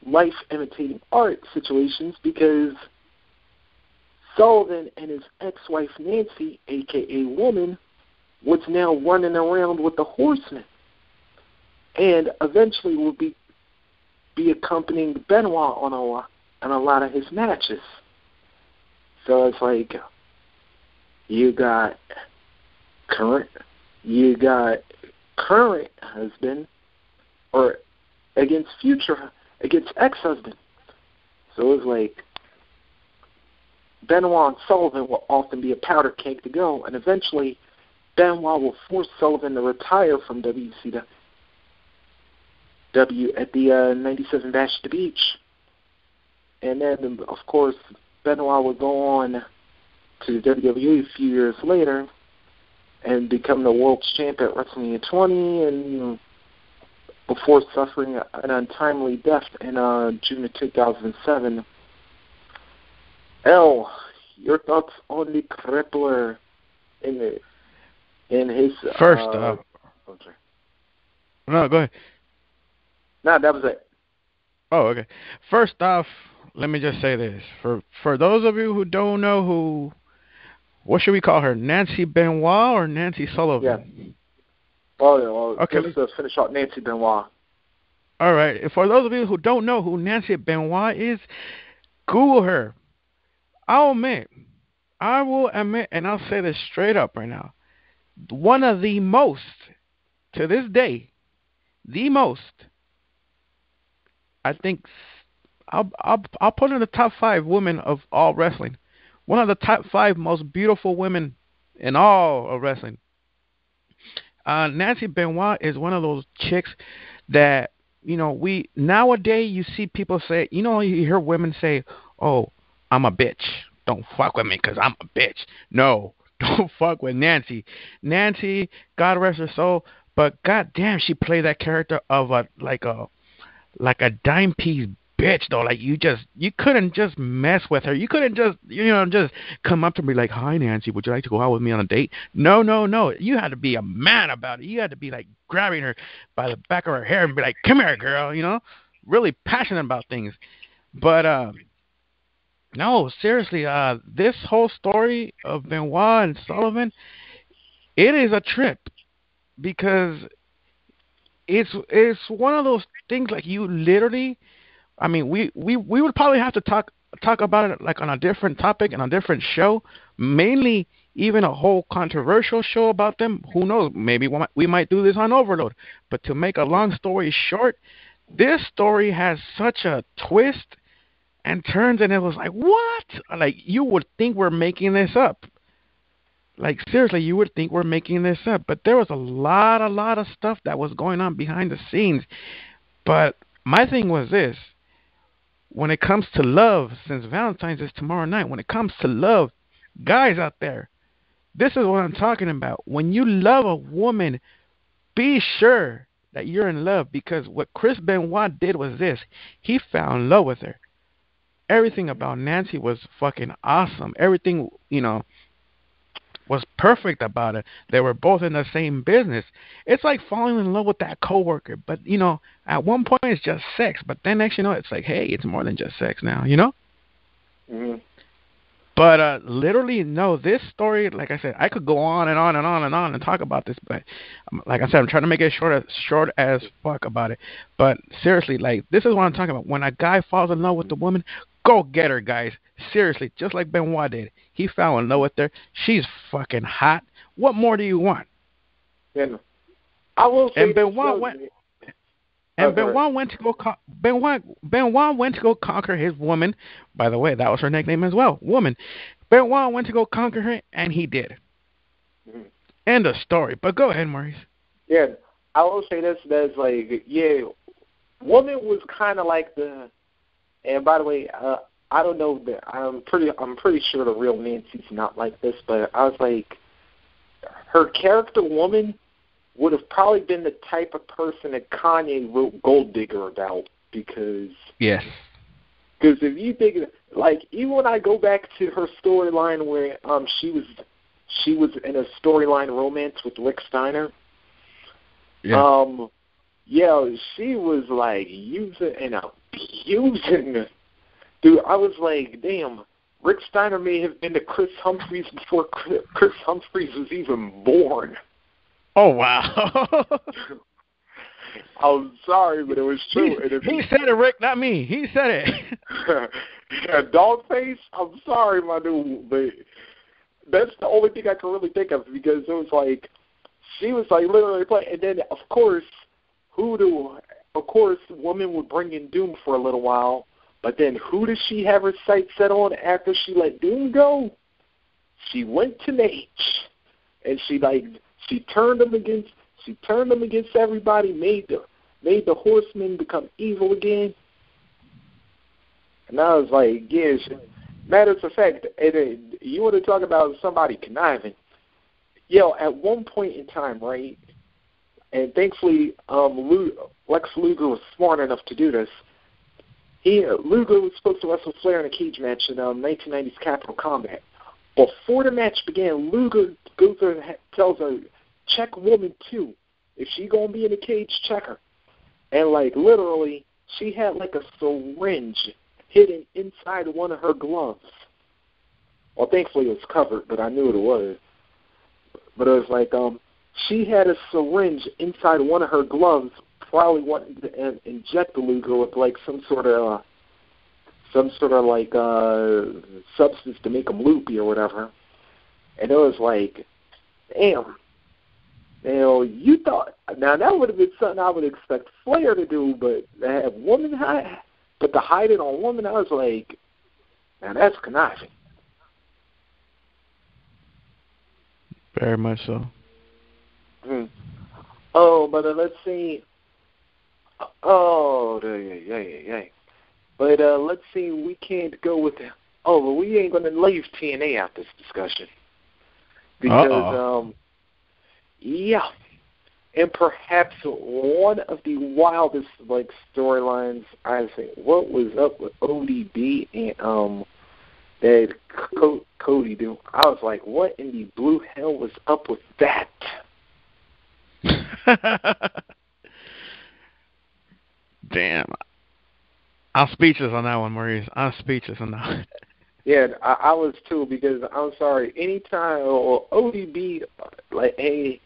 life imitating art situations, because Sullivan and his ex-wife Nancy, a.k.a. Woman, was now running around with the Horsemen, and eventually will be accompanying Benoit on a lot of his matches. So it's like you got current husband or against ex-husband. So it's like Benoit and Sullivan will often be a powder keg to go, and eventually Benoit will force Sullivan to retire from WCW at the 97 Bash at the Beach. And then, of course, Benoit will go on to the WWE a few years later and become the world champ at WrestleMania 20, and before suffering an untimely death in June of 2007. L, your thoughts on the Crippler in his first? No, go ahead. No, that was it. Oh, okay. First off, let me just say this: for those of you who don't know what should we call her? Nancy Benoit or Nancy Sullivan? Yeah. Oh, okay. Let's finish off Nancy Benoit. All right. For those of you who don't know who Nancy Benoit is, Google her. I will admit, and I'll say this straight up right now, one of the most, to this day, I think, I'll put her in the top 5 women of all wrestling. One of the top 5 most beautiful women in all of wrestling. Nancy Benoit is one of those chicks that, we nowadays you see people say, you hear women say, "Oh, I'm a bitch. Don't fuck with me 'cause I'm a bitch." No, don't fuck with Nancy. Nancy, God rest her soul, but goddamn, she played that character of a dime piece bitch though. Like you couldn't just mess with her. You couldn't just just come up to me like, "Hi Nancy, would you like to go out with me on a date?" No, no, no. You had to be a man about it. You had to be like grabbing her by the back of her hair and be like, "Come here, girl," really passionate about things. But no, seriously, this whole story of Benoit and Sullivan, it is a trip because it's one of those things like you literally. I mean, we would probably have to talk about it like on a different topic and a different show, mainly even a whole controversial show about them. Who knows? Maybe we might do this on Overload. But to make a long story short, this story has such a twist and turns, and it was like, what? Like you would think we're making this up. Like seriously, you would think we're making this up. But there was a lot of stuff that was going on behind the scenes. But my thing was this. When it comes to love, since Valentine's is tomorrow night, when it comes to love, guys out there, this is what I'm talking about. When you love a woman, be sure that you're in love, because what Chris Benoit did was this. He fell in love with her. Everything about Nancy was fucking awesome. Everything, was perfect about it. They were both in the same business. It's like falling in love with that coworker, but at one point it's just sex, but then next it's like, hey, it's more than just sex now, Mm-hmm. But literally, no, this story, like I said, I could go on and on and on and on and talk about this, but like I said, I'm trying to make it short as fuck about it. But seriously, like, this is what I'm talking about. When a guy falls in love with a woman, go get her, guys. Seriously, just like Benoit did. He fell in love with her. She's fucking hot. What more do you want? And I will say, Benoit went to go conquer his woman. By the way, that was her nickname as well, woman. Benoit went to go conquer her, and he did. Mm-hmm. End of story. But go ahead, Maurice. Yeah, I will say this. That's like, yeah, woman was kind of like the. And by the way, I don't know that I'm pretty sure the real Nancy's not like this, but I was like, her character woman would have probably been the type of person that Kanye wrote Gold Digger about, because yes, because if you think, like, even when I go back to her storyline where she was in a storyline romance with Rick Steiner, yeah, she was like using and abusing. Dude, I was like, damn, Rick Steiner may have been to Chris Humphries before Chris Humphries was even born. Oh, wow. I'm sorry, but it was true. He said it, Rick, not me. He said it. Yeah, Dogface, I'm sorry, my dude, but that's the only thing I can really think of, because it was like, she was like literally playing, and then, of course, the woman would bring in Doom for a little while, but then who does she have her sights set on after she let Doom go? She went to Nate, and she turned them against everybody, made the Horsemen become evil again. And I was like, yeah, matters of fact, and you want to talk about somebody conniving. At one point in time, right, and thankfully Lex Luger was smart enough to do this. Luger was supposed to wrestle Flair in a cage match in 1990's Capital Combat. Before the match began, Luger goes there and tells her, check woman 2. If she going to be in the cage, check her. And, like, literally, she had, like, a syringe hidden inside one of her gloves. Well, thankfully it was covered, but I knew it was. But it was like, she had a syringe inside one of her gloves, probably wanting to inject the Luger with, like, some sort of like substance to make him loopy or whatever. And it was like, damn. You thought, now that would have been something I would expect Flair to do, but to have woman hide, but to hide it on woman, I was like, now that's conniving. Very much so. Oh, but let's see. Oh, yeah. But let's see. We can't go with that. Oh, but we ain't gonna leave TNA out this discussion because yeah. And perhaps one of the wildest storylines, I think, what was up with ODB and that Cody do? I was like, what in the blue hell was up with that? Damn, I'm speechless on that one, Maurice. I'm speechless on that one. Yeah, I was too, because I'm sorry. Anytime ODB, hey.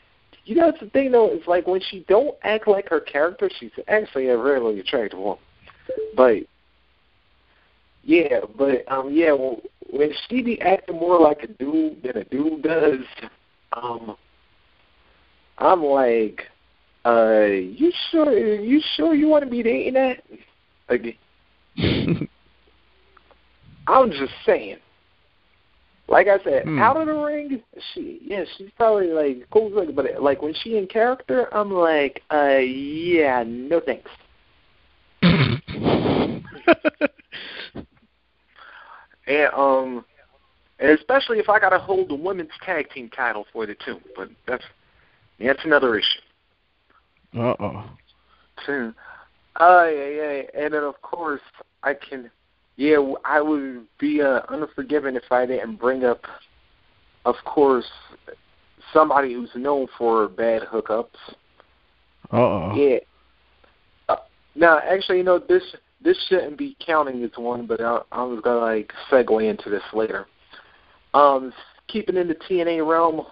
You know, it's the thing, though, it's like when she don't act like her character, she's actually a really attractive woman. But, well, when she be acting more like a dude than a dude does, I'm like, you sure you want to be dating that? Like, I'm just saying. Like I said, out of the ring, she's probably cool, but when she in character, I'm like, yeah, no thanks. and especially if I gotta hold the women's tag team title for the two, but that's another issue. Yeah, and then of course I can. Yeah, I would be unforgiven if I didn't bring up, of course, somebody who's known for bad hookups. Yeah. Now, actually, this shouldn't be counting as one, but I was gonna segue into this later. Keeping in the TNA realm,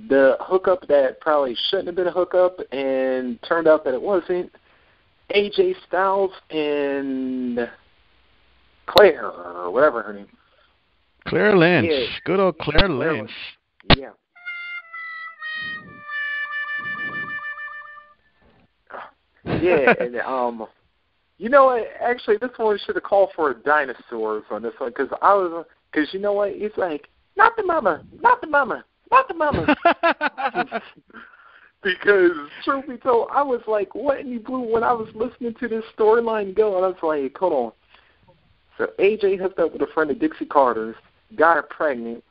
the hookup that probably shouldn't have been a hookup and turned out that it wasn't. AJ Styles and Claire, or whatever her name. Claire Lynch. Yeah. Good old Claire Lynch. Yeah. Yeah, and you know what? Actually, this one should have called for dinosaurs on this one, because you know what? It's like, not the mama. Because, truth be told, I was like, what in the blue when I was listening to this storyline go, and I was like, hold on. So AJ hooked up with a friend of Dixie Carter's, got her pregnant,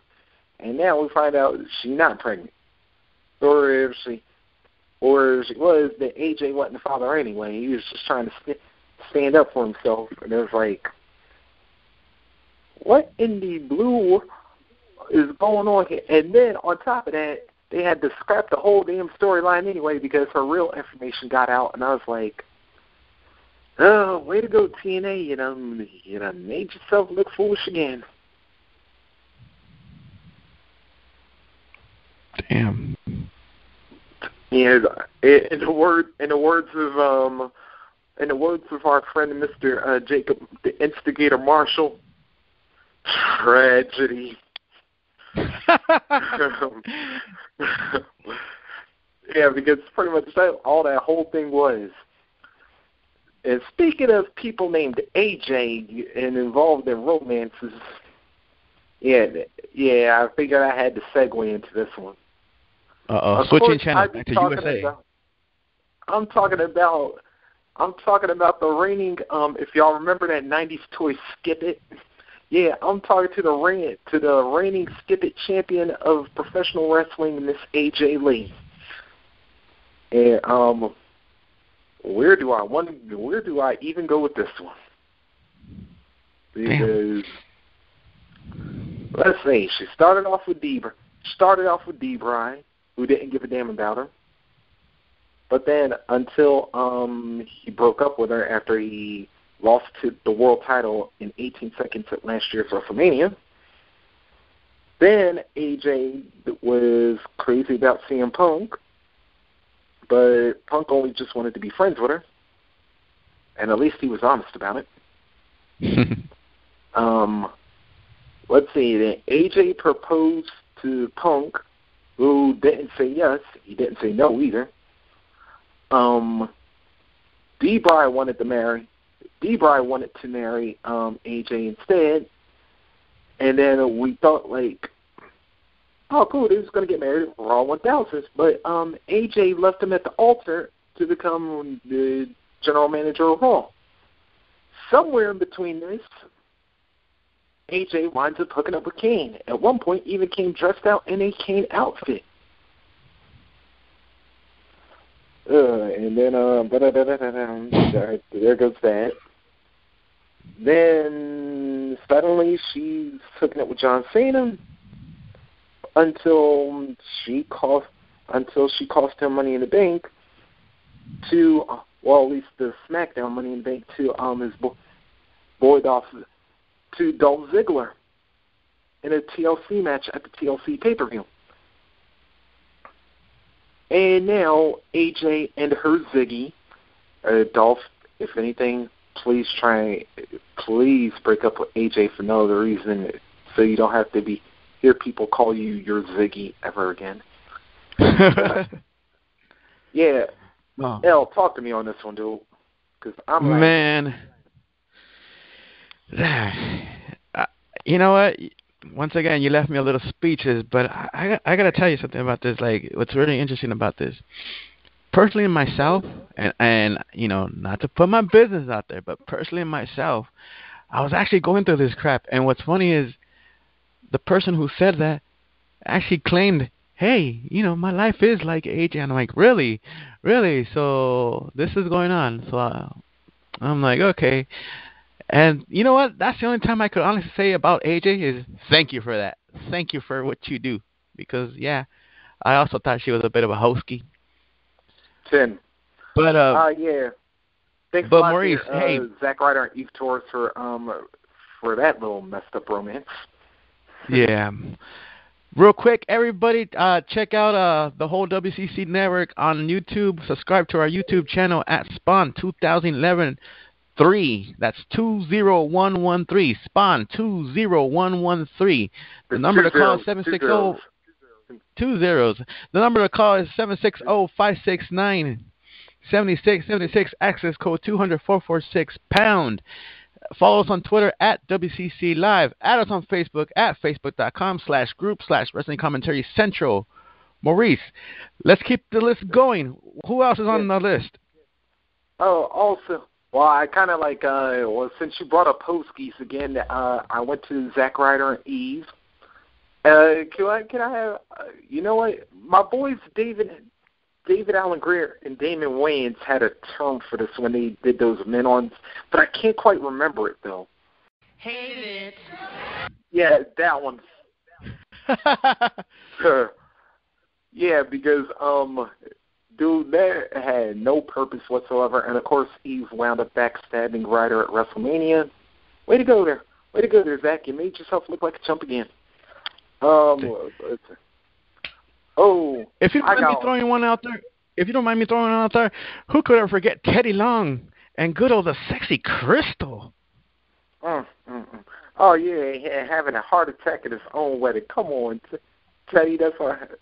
and now we find out she's not pregnant. Or if she was, then AJ wasn't the father anyway. He was just trying to stand up for himself. And it was like, what in the blue is going on here? And then on top of that, they had to scrap the whole damn storyline anyway because her real information got out. And I was like, oh, way to go, TNA! You made yourself look foolish again. Damn. Yeah, in the words of our friend Mr. Jacob, the instigator Marshall, tragedy. Yeah, because pretty much all that whole thing was. And speaking of people named AJ and involved in romances, I figured I had to segue into this one. Switching channel back to USA. I'm talking about the reigning. If y'all remember that '90s toy Skip It, yeah, I'm talking to the reigning Skip It champion of professional wrestling, Miss AJ Lee. And where do I even go with this one? Because let's see, she started off with D-Bry, who didn't give a damn about her. But then until he broke up with her after he lost to the world title in 18 seconds at last year's WrestleMania. Then AJ was crazy about CM Punk, but Punk only just wanted to be friends with her, and at least he was honest about it. Let's see, then AJ proposed to Punk, who didn't say yes. He didn't say no either. D-Bry wanted to marry AJ instead, and then we thought, like, oh, cool, they was going to get married Raw 1000. But AJ left him at the altar to become the general manager of Raw. Somewhere in between this, AJ winds up hooking up with Kane. At one point, even came dressed out in a Kane outfit. And then, there goes that. Then suddenly she's hooking up with John Cena until she cost him Money in the Bank to, well, at least the SmackDown Money in the Bank to his boy Dolph Ziggler in a TLC match at the TLC pay-per-view. And now AJ and her Ziggy, Dolph, if anything, please break up with AJ for no other reason, so you don't have to hear people call you your Ziggy ever again. Yeah. Oh. El, talk to me on this one, dude. Because I'm like, man. You know what? Once again, you left me a little speechless, but I got to tell you something about this. Like, what's really interesting about this, personally in myself, and you know, not to put my business out there, but personally in myself, I was actually going through this crap. And what's funny is the person who said that actually claimed, hey, you know, my life is like AJ. And I'm like, really? So this is going on. So I'm like, okay. And you know what? That's the only time I could honestly say about AJ is thank you for that. Thank you for what you do. Because, yeah, I also thought she was a bit of a hosky. 10. But, yeah. Thanks a lot, Maurice, hey. Zack Ryder and Eve Torres for that little messed up romance. Yeah. Real quick, everybody, check out the whole WCC network on YouTube. Subscribe to our YouTube channel at Spawn 2011. 3. That's 20113. Spawn 20113. The number to call is 760 2 zeros. The number to call is 760-569-7676. Access code 200-446#. Follow us on Twitter at WCC Live. Add us on Facebook at facebook.com/group/Wrestling Commentary Central. Maurice, let's keep the list going. Who else is on the list? Oh, also. Well, I kind of like, since you brought up Hoskies again, I went to Zack Ryder and Eve. Can I have, you know what? My boys, David Allen Greer and Damon Wayans had a term for this when they did those men-ons, but I can't quite remember it, though. Hate it. Yeah, that one. Yeah, because, dude, that had no purpose whatsoever. And, of course, Eve wound up backstabbing Ryder at WrestleMania. Way to go there, Zach. You made yourself look like a chump again. If you don't mind me throwing one out there, who could ever forget Teddy Long and good old the sexy Crystal? Oh, yeah, having a heart attack at his own wedding. Come on, Teddy, that's what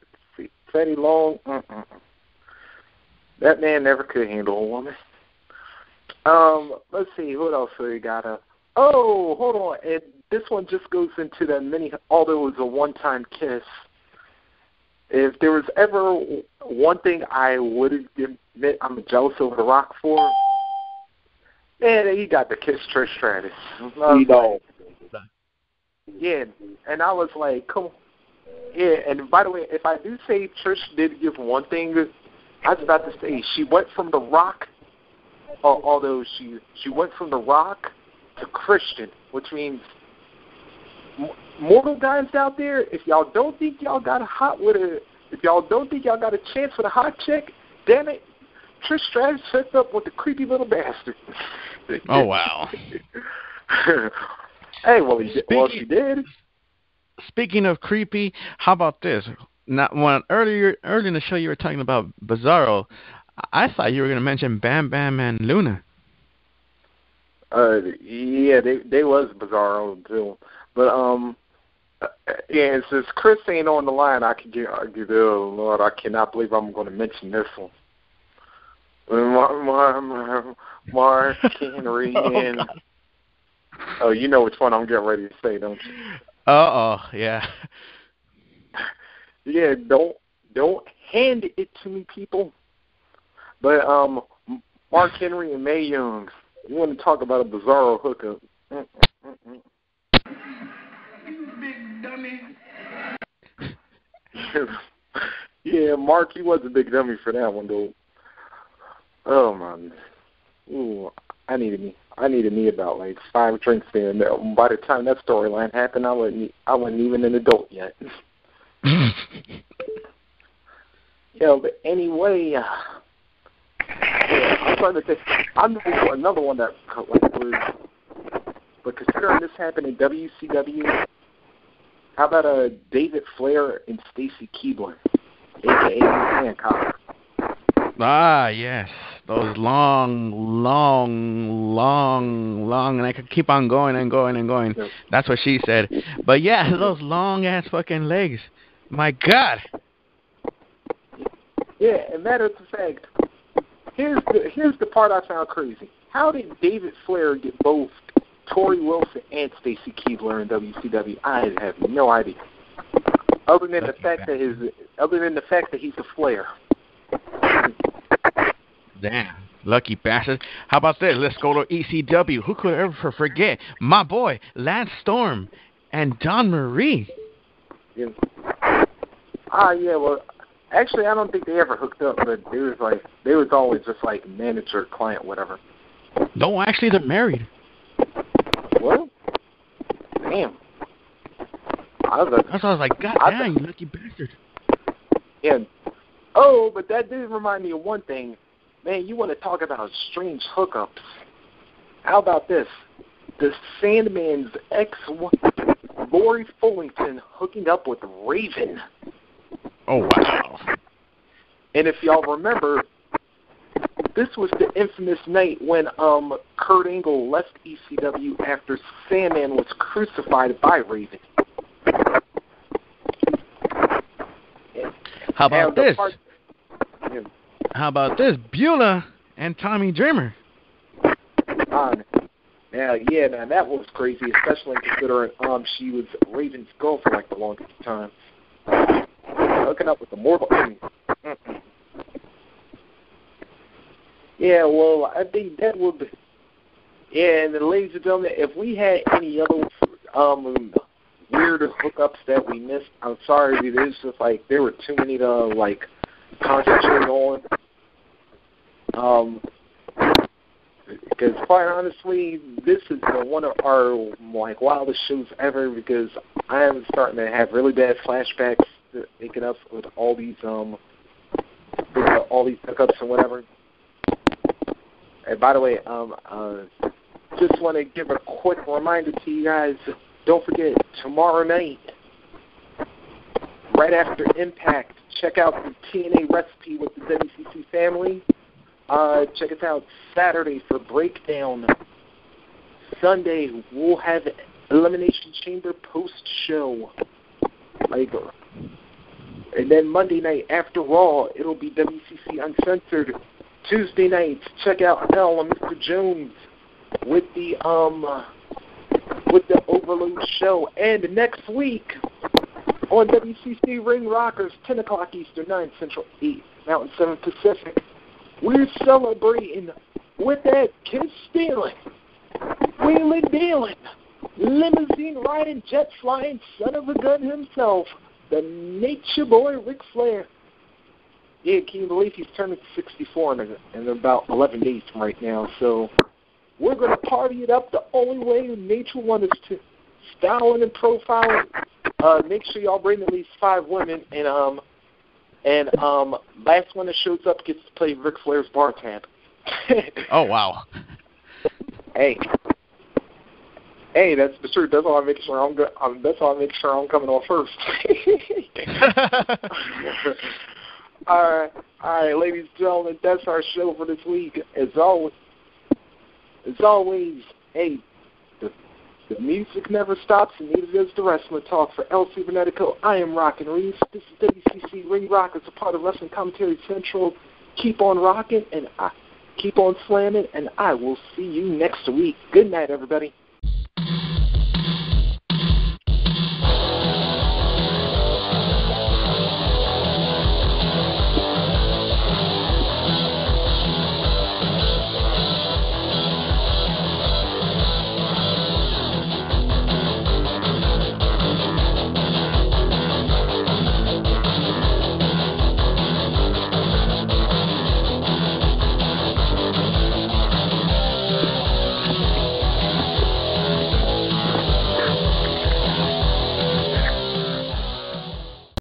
Teddy Long. That man never could handle a woman. Let's see, what else we got? Hold on. And this one just goes into the although it was a one-time kiss. If there was ever one thing I would admit I'm jealous of The Rock for, man, he got to kiss Trish Stratus. Yeah, and I was like, come on. Yeah, and by the way, if I do say Trish did give one thing, I was about to say she went from The Rock, although she went from The Rock to Christian, which means mortal guys out there, if y'all don't think y'all got a chance with a hot chick, damn it, Trish Stratus hooked up with the creepy little bastard. Oh wow. Hey, she did. Speaking of creepy, how about this? Now, earlier in the show you were talking about Bizarro, I thought you were going to mention Bam Bam and Luna. Yeah, they was Bizarro too, but yeah, since Chris ain't on the line, I could get. Oh Lord, I cannot believe I'm going to mention this one. Mark Henry and you know which one I'm getting ready to say, don't you? Yeah. Yeah, don't hand it to me, people. But Mark Henry and Mae Young, you want to talk about a bizarro hookup? You big dummy. Yeah, Mark, he was a big dummy for that one, though. Oh man, ooh, I needed me about like 5 drinks there. And by the time that storyline happened, I wasn't even an adult yet. But anyway, I'm trying to think. I'm looking for another one that was. But considering this happened in WCW, how about David Flair and Stacy Keibler, a.k.a. Hancock? Ah, yes. Those long, and I could keep on going and going and going. Yep. That's what she said. But yeah, those long-ass fucking legs. My God. Yeah, and matter of fact, here's the part I found crazy. How did David Flair get both Torrie Wilson and Stacy Keibler in WCW? I have no idea. Other than the fact that he's a Flair. Damn, lucky bastard. How about this? Let's go to ECW. Who could ever forget my boy Lance Storm and Don Marie? Yeah. Yeah. Well, actually, I don't think they ever hooked up, but they was always just like manager, client, whatever. No, actually, they're married. What? Damn. That's what I was like, God damn, you lucky bastard. Yeah. Oh, but that did remind me of one thing. Man, you want to talk about strange hookups. How about this? The Sandman's ex-wife, Lori Fullington, hooking up with Raven. Oh, wow. And if y'all remember, this was the infamous night when Kurt Angle left ECW after Sandman was crucified by Raven. How about this? How about this? Beulah and Tommy Dreamer. Now that was crazy, especially considering she was Raven's girl for like the longest time. Hooking up with the mortal enemy. Yeah, well, I think that would be... Yeah, and then, ladies and gentlemen, if we had any other weird hookups that we missed, I'm sorry, it's just like there were too many to like concentrate on. Because quite honestly, this is one of our like wildest shows ever. Because I am starting to have really bad flashbacks thinking up with all these hookups and whatever. And by the way, just want to give a quick reminder to you guys. Don't forget, tomorrow night, right after Impact, check out the TNA Recipe with the WCC family. Check us out Saturday for Breakdown. Sunday, we'll have Elimination Chamber post-show. And then Monday night, after Raw, it'll be WCC Uncensored. Tuesday nights, check out L and Mr. Jones with the Overload show. And next week on WCC Ring Rockers, 10 o'clock Eastern, 9 Central, 8 Mountain, 7 Pacific, we're celebrating with that kiss stealing, wheeling dealing, limousine riding, jet flying son of a gun himself, the Nature Boy Ric Flair. Yeah, can you believe he's turning 64 in about 11 days from right now? So we're going to party it up the only way Nature One is to styling and profiling. Make sure y'all bring at least 5 women, and last one that shows up gets to play Ric Flair's bar tab. Oh wow! Hey, that's the truth. That's all I make sure I'm good. That's all I make sure I'm coming on first. All right, ladies and gentlemen, that's our show for this week. As always, hey, the music never stops, and neither does the wrestling talk. For EL.CIBERNETICO, I am Rockin' Reeves. This is WCC Ring Rockers, a part of Wrestling Commentary Central. Keep on rocking, and I keep on slamming, and I will see you next week. Good night, everybody.